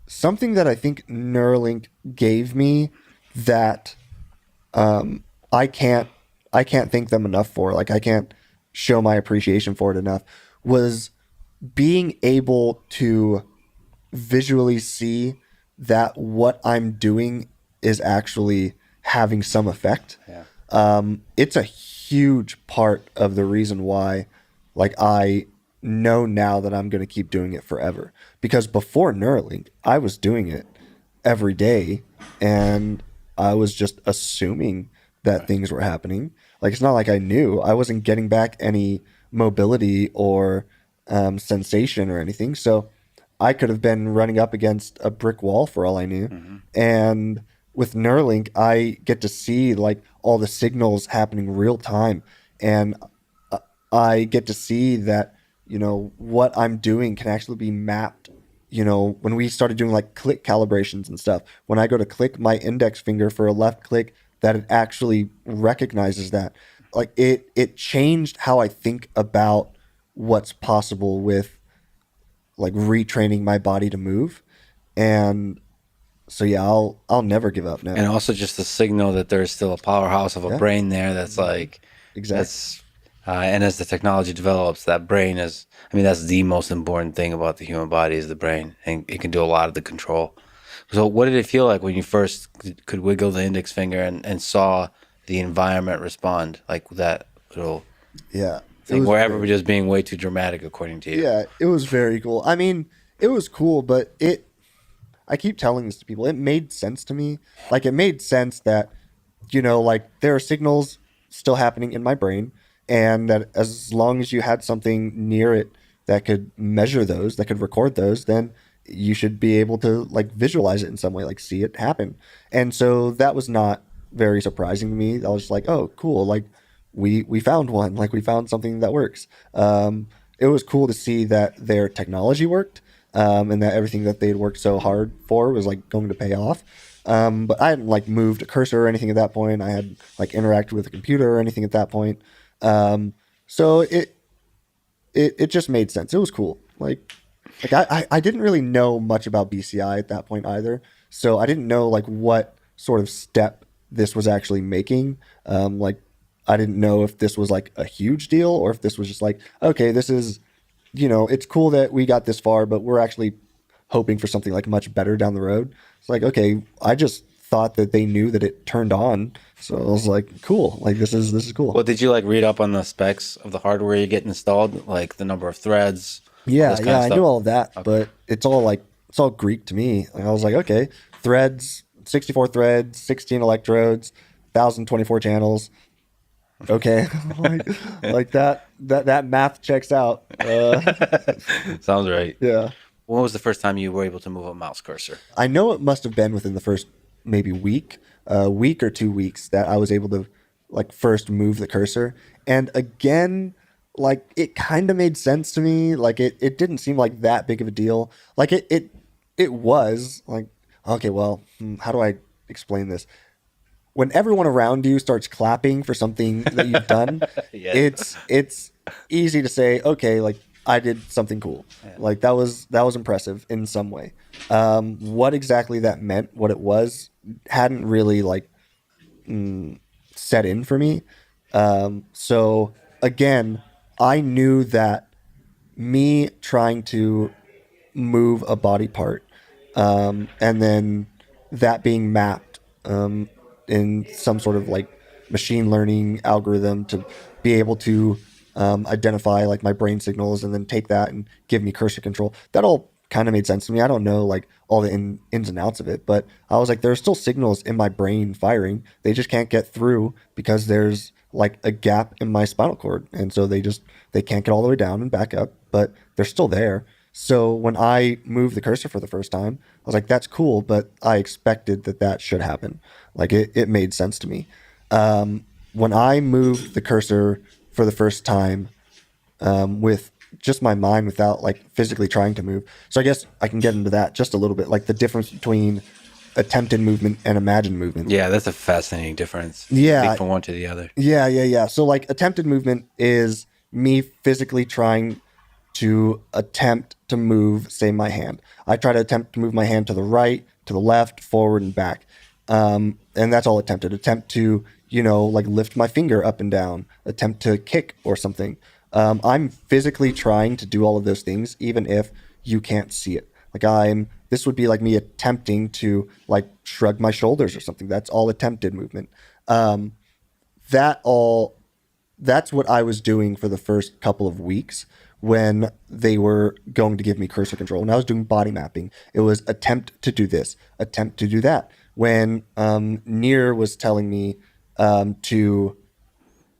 something that I think Neuralink gave me that I can't thank them enough for. Like, I can't show my appreciation for it enough, was being able to visually see that what I'm doing is actually having some effect. It's a huge part of the reason why, like, I know now that I'm going to keep doing it forever. Because before Neuralink, I was doing it every day, and I was just assuming that things were happening. Like, it's not like I knew. I wasn't getting back any mobility or sensation or anything. So I could have been running up against a brick wall for all I knew. And with Neuralink, I get to see like all the signals happening real time. And I get to see that, what I'm doing can actually be mapped. When we started doing like click calibrations and stuff, when I go to click my index finger for a left click, that it actually recognizes that. Like, it changed how I think about what's possible with like retraining my body to move. And so yeah, I'll never give up now. And also just the signal that there's still a powerhouse of a brain there that's like, exactly. And as the technology develops, that brain is, that's the most important thing about the human body, is the brain, and it can do a lot of the control. So what did it feel like when you first could wiggle the index finger and saw the environment respond, like that little thing where everybody was being way too dramatic, according to you? Yeah, it was very cool. It was cool, but I keep telling this to people, it made sense to me. Like, it made sense that, like, there are signals still happening in my brain, and that as long as you had something near it that could measure those, that could record those, then you should be able to like visualize it in some way, like see it happen. And so that was not very surprising to me. I was just like, oh, cool. Like, we found one, like we found something that works. It was cool to see that their technology worked, and that everything that they'd worked so hard for was like going to pay off. But I hadn't like moved a cursor or anything at that point. I had like interacted with a computer or anything at that point. So it just made sense. It was cool. Like I didn't really know much about BCI at that point either. So I didn't know like what sort of step this was actually making. Like, I didn't know if this was like a huge deal, or if this was just like, okay, this is, it's cool that we got this far, but we're actually hoping for something like much better down the road. It's like, okay, I just thought that they knew that it turned on. So I was like, cool. Like, this is cool. Well, did you like read up on the specs of the hardware you get installed, like the number of threads? Yeah, I knew all of that, but it's all Greek to me. And I was like, okay, threads, 64 threads, 16 electrodes, 1024 channels. Okay, like that math checks out. Sounds right. Yeah, When was the first time you were able to move a mouse cursor? I know it must have been within the first maybe week or 2 weeks that I was able to like first move the cursor. And again, like it kind of made sense to me. Like it didn't seem like that big of a deal. Like it was like, okay, well, how do I explain this? When everyone around you starts clapping for something that you've done, Yeah. it's easy to say, okay, like I did something cool. Like that was impressive in some way. What exactly that meant, what it was, hadn't really like set in for me. So again, I knew that me trying to move a body part, and then that being mapped in some sort of like machine learning algorithm to be able to identify like my brain signals and then take that and give me cursor control. That all kind of made sense to me. I don't know like all the ins and outs of it, but I was like, there's still signals in my brain firing. They just can't get through because there's like a gap in my spinal cord, and so they can't get all the way down and back up, but they're still there. So when I moved the cursor for the first time, I was like, that's cool, but I expected that should happen. Like it made sense to me. When I moved the cursor for the first time, with just my mind without like physically trying to move. So I guess I can get into that just a little bit, like the difference between attempted movement and imagined movement. Yeah, that's a fascinating difference. Yeah. Speak from one to the other. Yeah. So like attempted movement is me physically trying to attempt to move, say, my hand. I try to attempt to move my hand to the right, to the left, forward, and back. And that's all attempted. Attempt to, like lift my finger up and down, attempt to kick or something. I'm physically trying to do all of those things, even if you can't see it. Like this would be like me attempting to like shrug my shoulders or something. That's all attempted movement. That's what I was doing for the first couple of weeks when they were going to give me cursor control. When I was doing body mapping, it was attempt to do this, attempt to do that. When Near was telling me to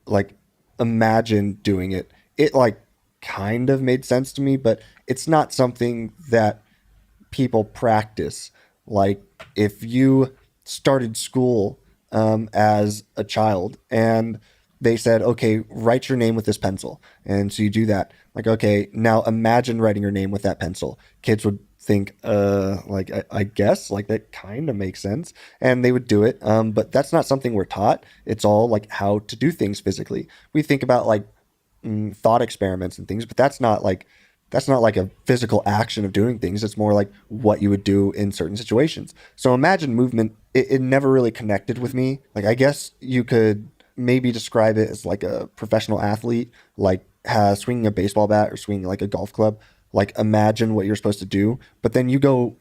like imagine doing it, it like kind of made sense to me, but it's not something that people practice. Like if you started school as a child and they said, okay, write your name with this pencil. And so you do that. Like, okay, now imagine writing your name with that pencil. Kids would think, like, I guess, like that kind of makes sense. And they would do it. But that's not something we're taught. It's all like how to do things physically. We think about like thought experiments and things, but that's not like a physical action of doing things. It's more like what you would do in certain situations. So imagine movement, it never really connected with me. Like, I guess you could maybe describe it as like a professional athlete, like swinging a baseball bat or swinging like a golf club. Like imagine what you're supposed to do, but then you go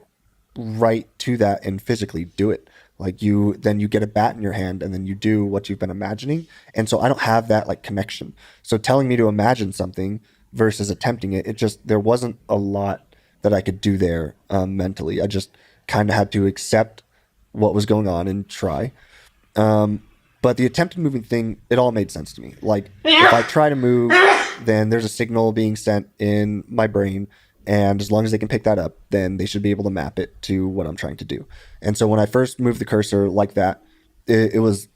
right to that and physically do it. Like then you get a bat in your hand and then you do what you've been imagining. And so I don't have that like connection. So telling me to imagine something versus attempting it, there wasn't a lot that I could do there mentally. I just kind of had to accept what was going on and try. But the attempted moving thing, it all made sense to me. Like if I try to move, then there's a signal being sent in my brain. And as long as they can pick that up, then they should be able to map it to what I'm trying to do. And so when I first moved the cursor like that, it was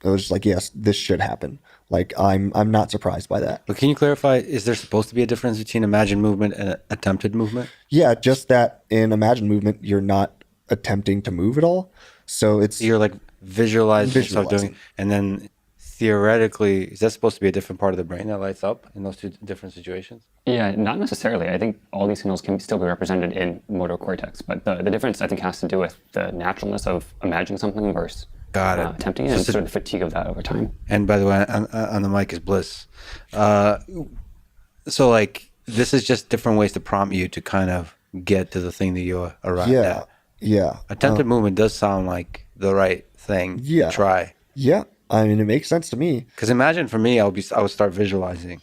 just like, yes, this should happen. Like I'm not surprised by that. But can you clarify, is there supposed to be a difference between imagined movement and attempted movement? Yeah, just that in imagined movement, you're not attempting to move at all. So You're like visualizing yourself doing, and then theoretically, is that supposed to be a different part of the brain that lights up in those two different situations? Yeah, not necessarily. I think all these signals can still be represented in motor cortex, but the difference I think has to do with the naturalness of imagining something versus attempting it, and sort of the fatigue of that over time. And by the way, on the mic is Bliss. So like, this is just different ways to prompt you to kind of get to the thing that you arrived at. Yeah. Attempted movement does sound like the right thing to try. Yeah. I mean, it makes sense to me. Because imagine for me, I would start visualizing,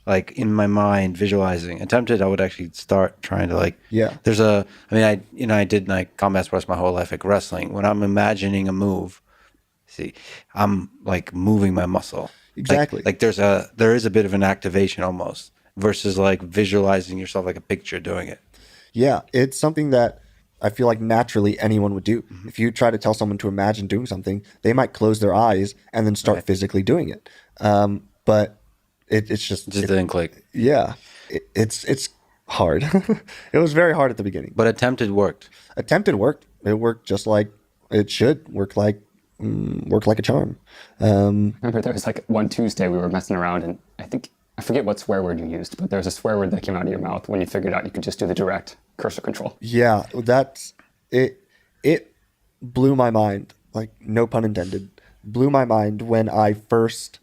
like in my mind, visualizing. Attempted, I would actually start trying to like. Yeah. I did like combat sports my whole life, like wrestling. When I'm imagining a move, I'm like moving my muscle. Exactly. Like there is a bit of an activation almost versus like visualizing yourself like a picture doing it. Yeah, it's something that I feel like naturally anyone would do. If you try to tell someone to imagine doing something, they might close their eyes and then start physically doing it. But it's just Just didn't click. yeah, it's hard. It was very hard at the beginning. But attempted worked. Attempted worked. It worked just like it should. Work like a charm. I remember there was like one Tuesday we were messing around, and I forget what swear word you used, but there was a swear word that came out of your mouth when you figured out you could just do the direct cursor control. Yeah, that's it. It blew my mind. Like, no pun intended. Blew my mind when I first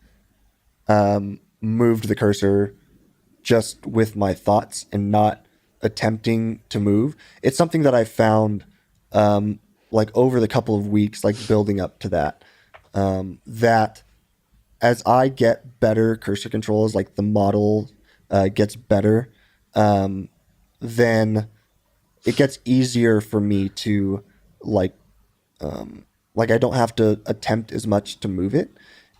moved the cursor just with my thoughts and not attempting to move. It's something that I found like over the couple of weeks, like building up to that, that as I get better cursor controls, like the model gets better, then it gets easier for me to like I don't have to attempt as much to move it.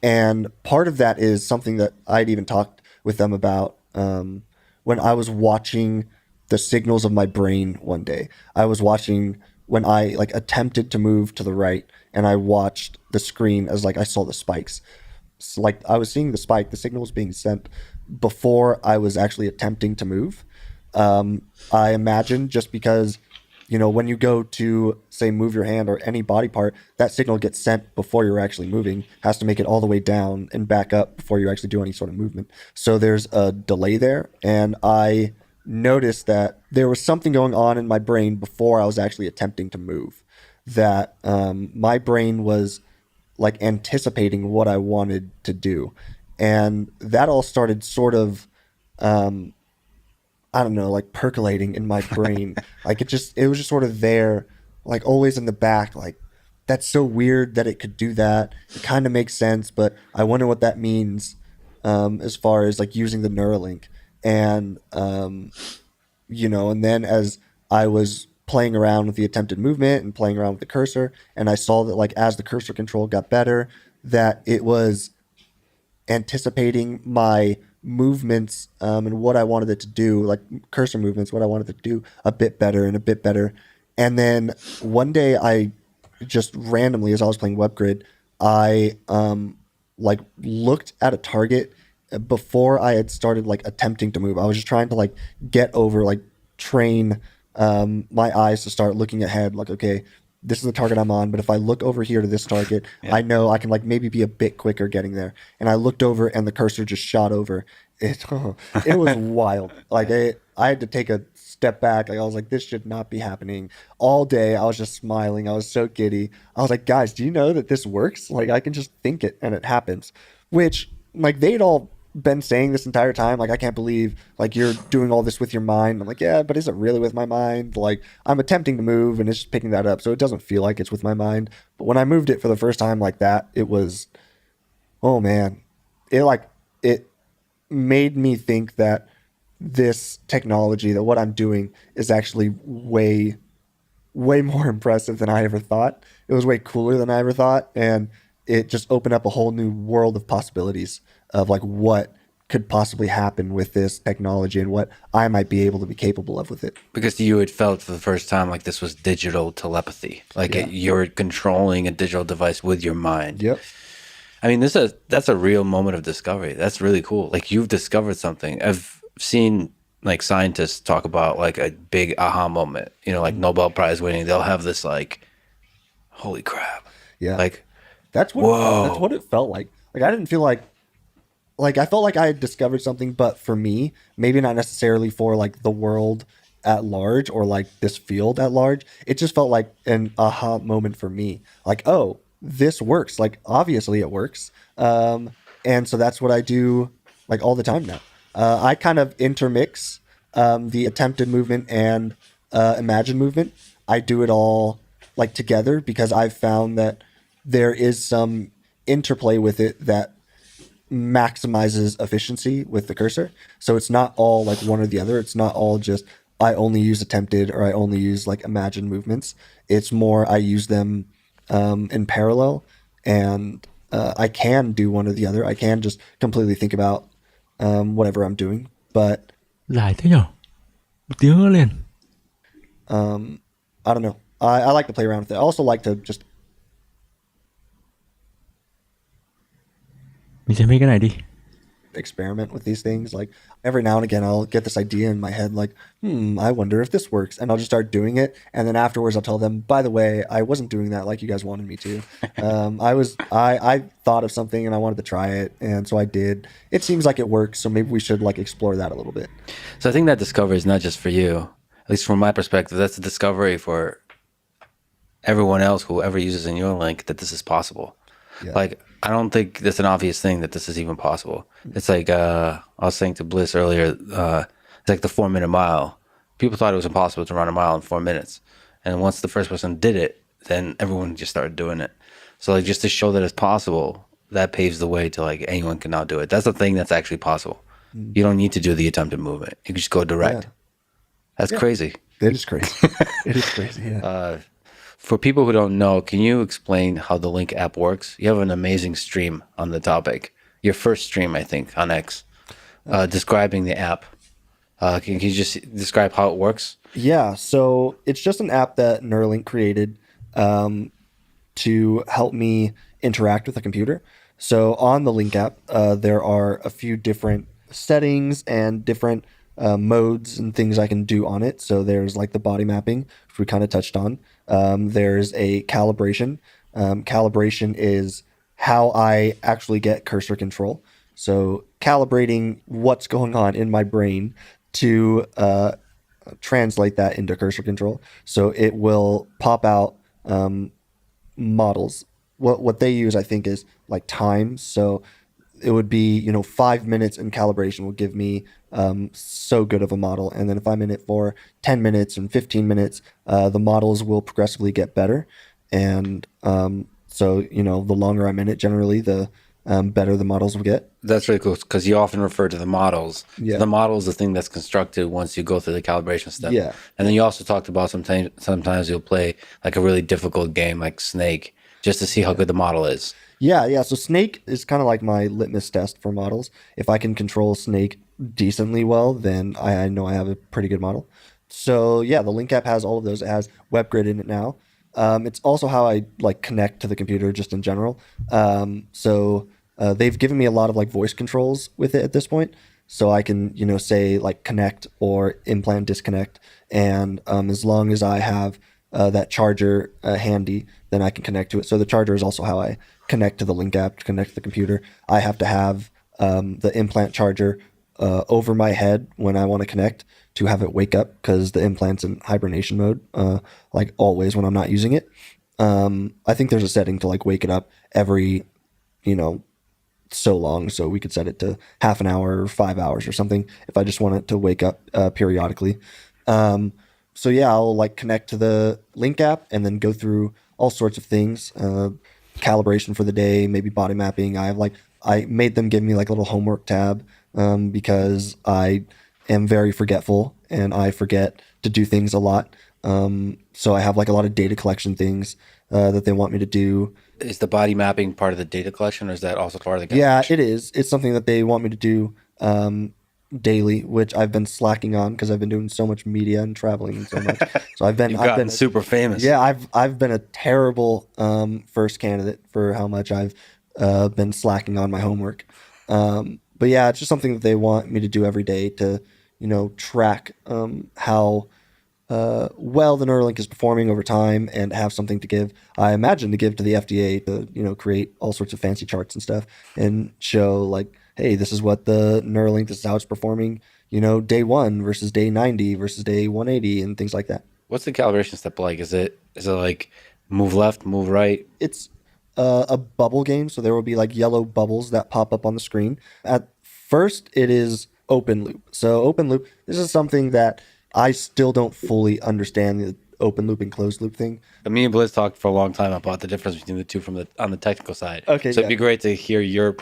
And part of that is something that I'd even talked with them about when I was watching the signals of my brain one day. I was watching when I like attempted to move to the right, and I watched the screen as like I saw the spikes. So, like, I was seeing the spike, the signal was being sent before I was actually attempting to move. I imagine just because, you know, when you go to say move your hand or any body part, that signal gets sent before you're actually moving, has to make it all the way down and back up before you actually do any sort of movement. So there's a delay there, and I noticed that there was something going on in my brain before I was actually attempting to move, that my brain was like anticipating what I wanted to do. And that all started sort of, I don't know, like percolating in my brain. Like it was just sort of there, like always in the back. Like, that's so weird that it could do that. It kind of makes sense, but I wonder what that means as far as like using the Neuralink. And, you know, and then as I was playing around with the attempted movement and playing around with the cursor, and I saw that like as the cursor control got better, that it was anticipating my movements and what I wanted it to do, like cursor movements, what I wanted it to do a bit better and a bit better. And then one day I just randomly, as I was playing WebGrid, I like looked at a target before I had started like attempting to move. I was just trying to like get over, like train my eyes to start looking ahead, like, okay, this is the target I'm on, but if I look over here to this target, I know I can like maybe be a bit quicker getting there. And I looked over and the cursor just shot over. It was wild. Like I had to take a step back. Like I was like, this should not be happening. All day I was just smiling. I was so giddy. I was like, guys, do you know that this works? Like I can just think it and it happens. Which like they'd all been saying this entire time, like, I can't believe like you're doing all this with your mind. I'm like, yeah, but is it really with my mind? Like I'm attempting to move and it's just picking that up, so it doesn't feel like it's with my mind. But when I moved it for the first time like that, it was, oh man, it made me think that this technology, that what I'm doing is actually way more impressive than I ever thought. It was way cooler than I ever thought, and it just opened up a whole new world of possibilities of like what could possibly happen with this technology and what I might be able to be capable of with it. Because you had felt for the first time like this was digital telepathy, like you're controlling a digital device with your mind. Yep. I mean, that's a real moment of discovery. That's really cool. Like you've discovered something. I've seen like scientists talk about like a big aha moment, you know, like Nobel Prize winning. They'll have this like, holy crap. Yeah. Like, that's what it felt like. Like I didn't feel like I felt like I had discovered something, but for me, maybe not necessarily for like the world at large or like this field at large. It just felt like an aha moment for me. Like, oh, this works. Like obviously it works. And so that's what I do like all the time now. I kind of intermix the attempted movement and imagined movement. I do it all like together because I've found that there is some interplay with it that maximizes efficiency with the cursor. So it's not all like one or the other. It's not all just I only use attempted or I only use like imagined movements. It's more I use them in parallel, and I can do one or the other. I can just completely think about whatever I'm doing. But Dài thế nhở? Một tiếng nữa liền. I don't know. I like to play around with it. I also like to just Mình xem mấy cái này đi. experiment with these things. Like every now and again, I'll get this idea in my head, like, I wonder if this works, and I'll just start doing it. And then afterwards, I'll tell them, by the way, I wasn't doing that like you guys wanted me to. I thought of something and I wanted to try it, and so I did. It seems like it works, so maybe we should like explore that a little bit. So I think that discovery is not just for you, at least from my perspective. That's a discovery for everyone else who ever uses a Neuralink, that this is possible. Yeah. Like, I don't think it's an obvious thing that this is even possible. It's like, I was saying to Bliss earlier, it's like the 4-minute mile. People thought it was impossible to run a mile in 4 minutes. And once the first person did it, then everyone just started doing it. So like, just to show that it's possible, that paves the way to like, anyone can now do it. That's the thing that's actually possible. You don't need to do the attempted movement. You can just go direct. Yeah. That's crazy. It is crazy. It is crazy. Yeah. For people who don't know, can you explain how the Link app works? You have an amazing stream on the topic. Your first stream, I think, on X, describing the app. Can you just describe how it works? Yeah, so it's just an app that Neuralink created to help me interact with a computer. So on the Link app, there are a few different settings and different modes and things I can do on it. So there's like the body mapping, which we kind of touched on. There's a calibration. Calibration is how I actually get cursor control. So calibrating what's going on in my brain to translate that into cursor control. So it will pop out models. What they use, I think, is like times. So it would be, 5 minutes in calibration will give me so good of a model. And then if I'm in it for 10 minutes and 15 minutes, the models will progressively get better. And so, the longer I'm in it, generally, the better the models will get. That's really cool, because you often refer to the models. Yeah. So the model is the thing that's constructed once you go through the calibration step. Yeah. And then you also talked about sometimes you'll play like a really difficult game like Snake just to see how good the model is. Yeah. So Snake is kind of like my litmus test for models. If I can control Snake decently well, then I know I have a pretty good model. So yeah, the Link app has all of those. It has WebGrid in it now. It's also how I like connect to the computer just in general. So they've given me a lot of like voice controls with it at this point. So I can, say like connect or implant disconnect. And as long as I have that charger handy, then I can connect to it. So the charger is also how I connect to the Link app, to connect to the computer. I have to have the implant charger over my head when I want to connect to have it wake up, because the implant's in hibernation mode, like always when I'm not using it. I think there's a setting to like wake it up every, so long. So we could set it to half an hour or 5 hours or something if I just want it to wake up periodically. So yeah, I'll like connect to the Link app and then go through all sorts of things, calibration for the day, maybe body mapping. I made them give me like a little homework tab because I am very forgetful and I forget to do things a lot. So I have like a lot of data collection things that they want me to do. Is the body mapping part of the data collection, or is that also part of the calibration? Yeah, it is. It's something that they want me to do daily, which I've been slacking on because I've been doing so much media and traveling and so much. So I've been super famous. Yeah, I've been a terrible first candidate for how much I've been slacking on my homework. But yeah, it's just something that they want me to do every day to, track how well the Neuralink is performing over time and have something to give. I imagine to give to the FDA to, create all sorts of fancy charts and stuff and show like, hey, this is what the Neuralink, this is how it's performing, day 1 versus day 90 versus day 180 and things like that. What's the calibration step like? Is it like move left, move right? It's a bubble game, so there will be like yellow bubbles that pop up on the screen. At first, it is open loop. So open loop, this is something that I still don't fully understand, the open loop and closed loop thing. Me and Bliss talked for a long time about the difference between the two on the technical side. Okay, so it'd be great to hear your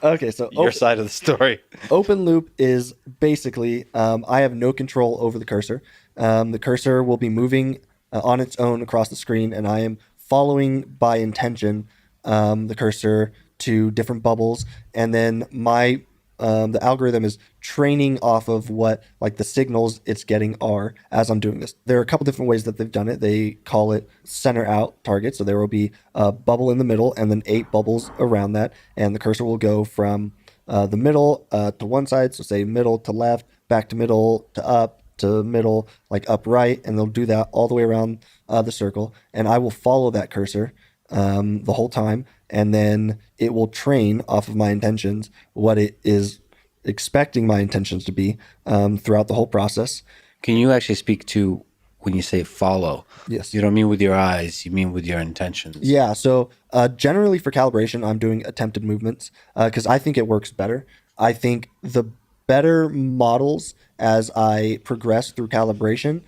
side of the story. Open loop is basically I have no control over the cursor. The cursor will be moving on its own across the screen, and I am following by intention the cursor to different bubbles, and then the algorithm is training off of what like the signals it's getting are as I'm doing this. There are a couple different ways that they've done it. They call it center out target. So there will be a bubble in the middle and then 8 bubbles around that. And the cursor will go from the middle to one side. So say middle to left, back to middle to up to middle, like up right. And they'll do that all the way around the circle. And I will follow that cursor the whole time. And then it will train off of my intentions what it is expecting my intentions to be throughout the whole process. Can you actually speak to when you say follow? Yes. You don't mean with your eyes, you mean with your intentions. Yeah. So generally for calibration, I'm doing attempted movements because I think it works better. I think the better models as I progress through calibration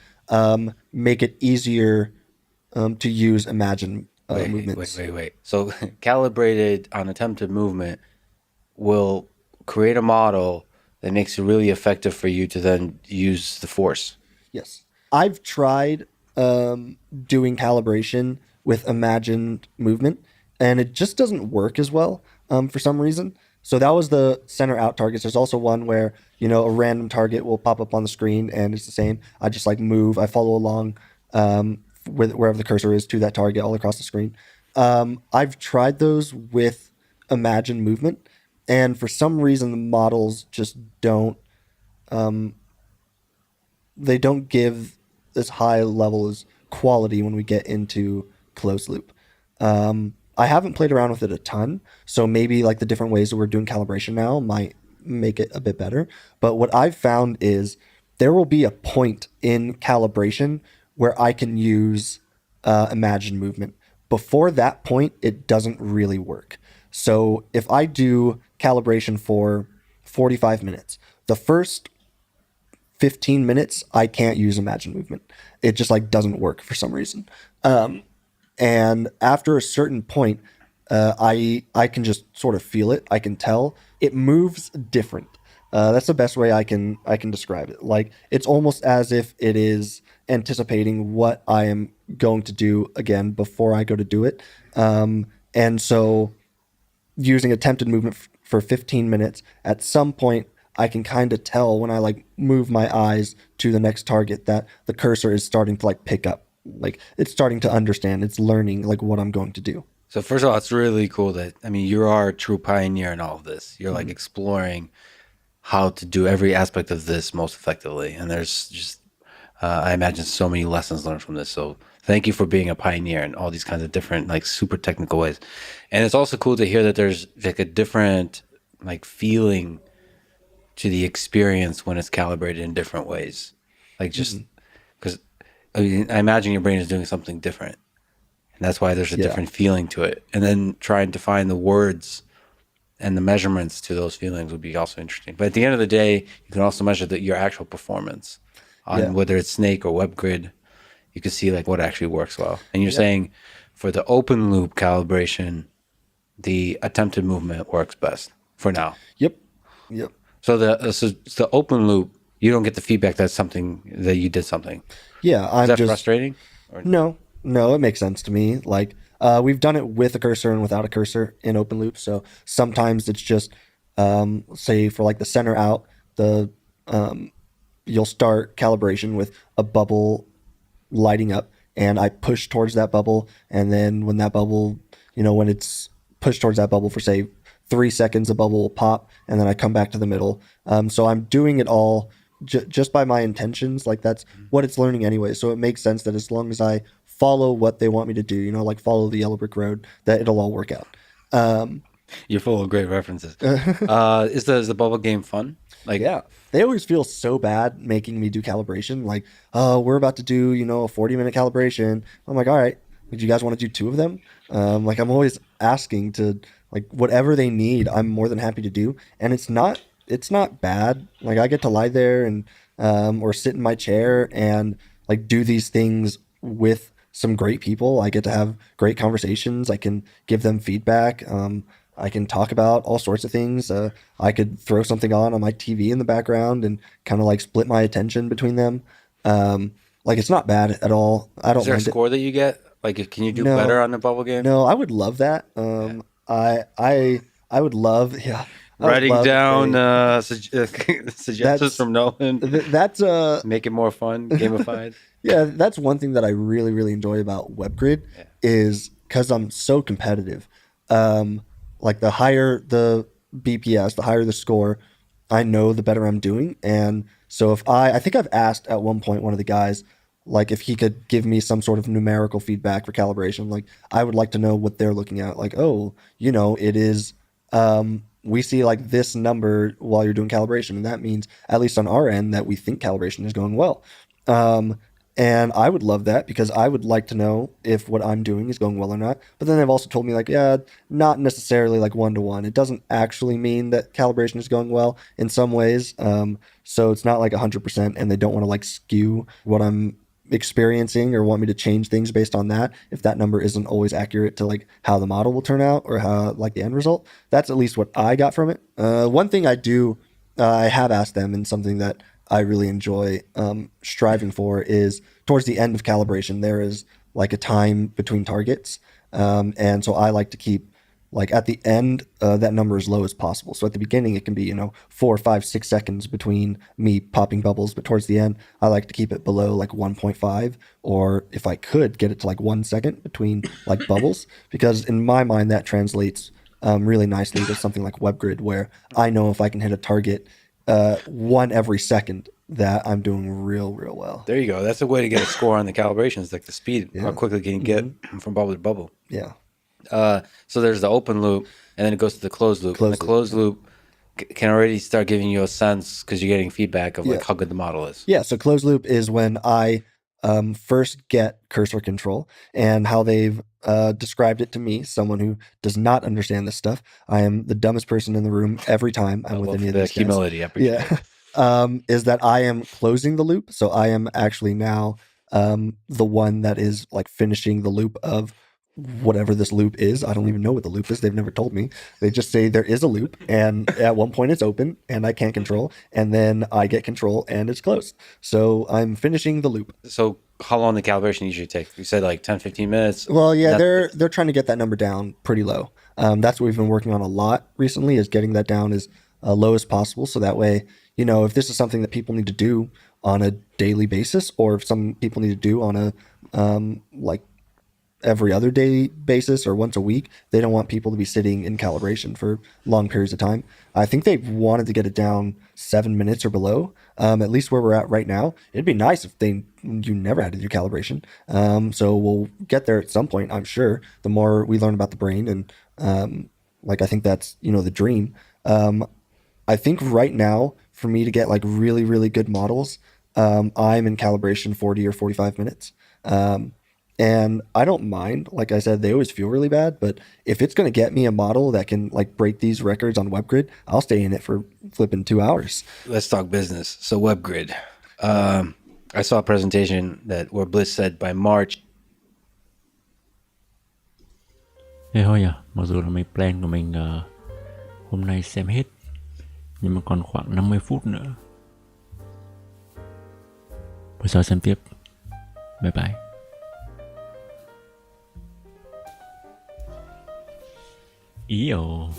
make it easier to use imagine movements. Wait. So calibrated on attempted movement will create a model that makes it really effective for you to then use the force. Yes. I've tried doing calibration with imagined movement, and it just doesn't work as well for some reason. So that was the center out targets. There's also one where, a random target will pop up on the screen and it's the same. I just like move. I follow along with wherever the cursor is to that target all across the screen. I've tried those with imagined movement, and for some reason the models just don't they don't give as high level as quality when we get into closed loop. I haven't played around with it a ton, so maybe like the different ways that we're doing calibration now might make it a bit better. But what I've found is there will be a point in calibration where I can use imagined movement. Before that point, it doesn't really work. So if I do calibration for 45 minutes, the first 15 minutes, I can't use imagined movement. It just like doesn't work for some reason. And after a certain point, I can just sort of feel it. I can tell it moves different. That's the best way I can describe it. Like it's almost as if it is anticipating what I am going to do again before I go to do it. And so using attempted movement for 15 minutes, at some point I can kind of tell when I like move my eyes to the next target that the cursor is starting to like pick up. Like it's starting to understand, it's learning like what I'm going to do. So first of all, it's really cool that, you are a true pioneer in all of this. You're like exploring how to do every aspect of this most effectively. And there's just, I imagine so many lessons learned from this. So thank you for being a pioneer in all these kinds of different, like super technical ways. And it's also cool to hear that there's like a different like feeling to the experience when it's calibrated in different ways. Like just because I imagine your brain is doing something different. And that's why there's a different feeling to it. And then trying to find the words and the measurements to those feelings would be also interesting. But at the end of the day, you can also measure your actual performance on whether it's Snake or WebGrid. You can see like what actually works well. And you're saying for the open loop calibration, the attempted movement works best for now. Yep. So the open loop, you don't get the feedback that's something that you did something. Yeah. Is that frustrating? Or? No, it makes sense to me. Like we've done it with a cursor and without a cursor in open loop. So sometimes it's just say for like the center out, you'll start calibration with a bubble lighting up, and I push towards that bubble, and then when that bubble, when it's pushed towards that bubble for say 3 seconds, a bubble will pop, and then I come back to the middle. So I'm doing it all just by my intentions. Like that's what it's learning anyway. So it makes sense that as long as I follow what they want me to do, like follow the yellow brick road, that it'll all work out. You're full of great references. Is the bubble game fun? Like, yeah, they always feel so bad making me do calibration. Like, we're about to do, a 40-minute calibration. I'm like, all right, do you guys want to do 2 of them? Like I'm always asking to like whatever they need, I'm more than happy to do. And it's not bad. Like I get to lie there and, or sit in my chair and like do these things with some great people. I get to have great conversations. I can give them feedback. I can talk about all sorts of things. I could throw something on my TV in the background and kind of like split my attention between them. Like it's not bad at all. I don't. Is there a mind score that you get? Like, can you do better on the bubble game? No, I would love that. I would love, yeah. I would Writing love down a- suggestions That's- from Nolan. that's Make it more fun, gamified. yeah, that's one thing that I really, really enjoy about WebGrid is because I'm so competitive. Like the higher the BPS, the higher the score, I know the better I'm doing. And so if I think I've asked at one point one of the guys, like if he could give me some sort of numerical feedback for calibration, like I would like to know what they're looking at. Like, oh, it is, we see like this number while you're doing calibration. And that means, at least on our end, that we think calibration is going well. And I would love that because I would like to know if what I'm doing is going well or not. But then they've also told me like, yeah, not necessarily like 1-to-1. It doesn't actually mean that calibration is going well in some ways. So it's not like 100%, and they don't want to like skew what I'm experiencing or want me to change things based on that. If that number isn't always accurate to like how the model will turn out or how like the end result, that's at least what I got from it. One thing I have asked them, and something that I really enjoy striving for is towards the end of calibration, there is like a time between targets. And so I like to keep like at the end, that number as low as possible. So at the beginning, it can be, 4, 5, 6 seconds between me popping bubbles. But towards the end, I like to keep it below like 1.5, or if I could get it to like 1 second between like bubbles, because in my mind, that translates really nicely to something like WebGrid, where I know if I can hit a target one every second, that I'm doing real, real well. There you go. That's a way to get a score on the calibrations, like the speed, how quickly can you get from bubble to bubble. Yeah. So there's the open loop, and then it goes to the closed loop. And the closed loop can already start giving you a sense because you're getting feedback of like how good the model is. Yeah. So closed loop is when I first get cursor control, and how they've described it to me, someone who does not understand this stuff. I am the dumbest person in the room every time I'm with any of these guys. Humility. I appreciate it. Is that I am closing the loop. So I am actually now the one that is like finishing the loop of whatever this loop is. I don't even know what the loop is. They've never told me. They just say there is a loop, and at one point it's open and I can't control, and then I get control and it's closed. So I'm finishing the loop. So how long the calibration usually take? You said like 10, 15 minutes. Well, yeah, they're trying to get that number down pretty low. That's what we've been working on a lot recently, is getting that down as low as possible. So that way, if this is something that people need to do on a daily basis, or if some people need to do on a like every other day basis or once a week, they don't want people to be sitting in calibration for long periods of time. I think they've wanted to get it down 7 minutes or below, at least where we're at right now. It'd be nice if you never had to do calibration. So we'll get there at some point, I'm sure, the more we learn about the brain. And I think that's, the dream. I think right now, for me to get like really, really good models, I'm in calibration 40 or 45 minutes. And I don't mind. Like I said, they always feel really bad, but if it's going to get me a model that can like break these records on WebGrid, I'll stay in it for flipping 2 hours. Let's talk business. So WebGrid. I saw a presentation where Bliss said by March. Thế thôi à, mặc dù là mấy plan của mình hôm nay xem hết, nhưng mà còn khoảng 50 phút nữa. Buổi sau xem tiếp. Bye bye. Ý ồ.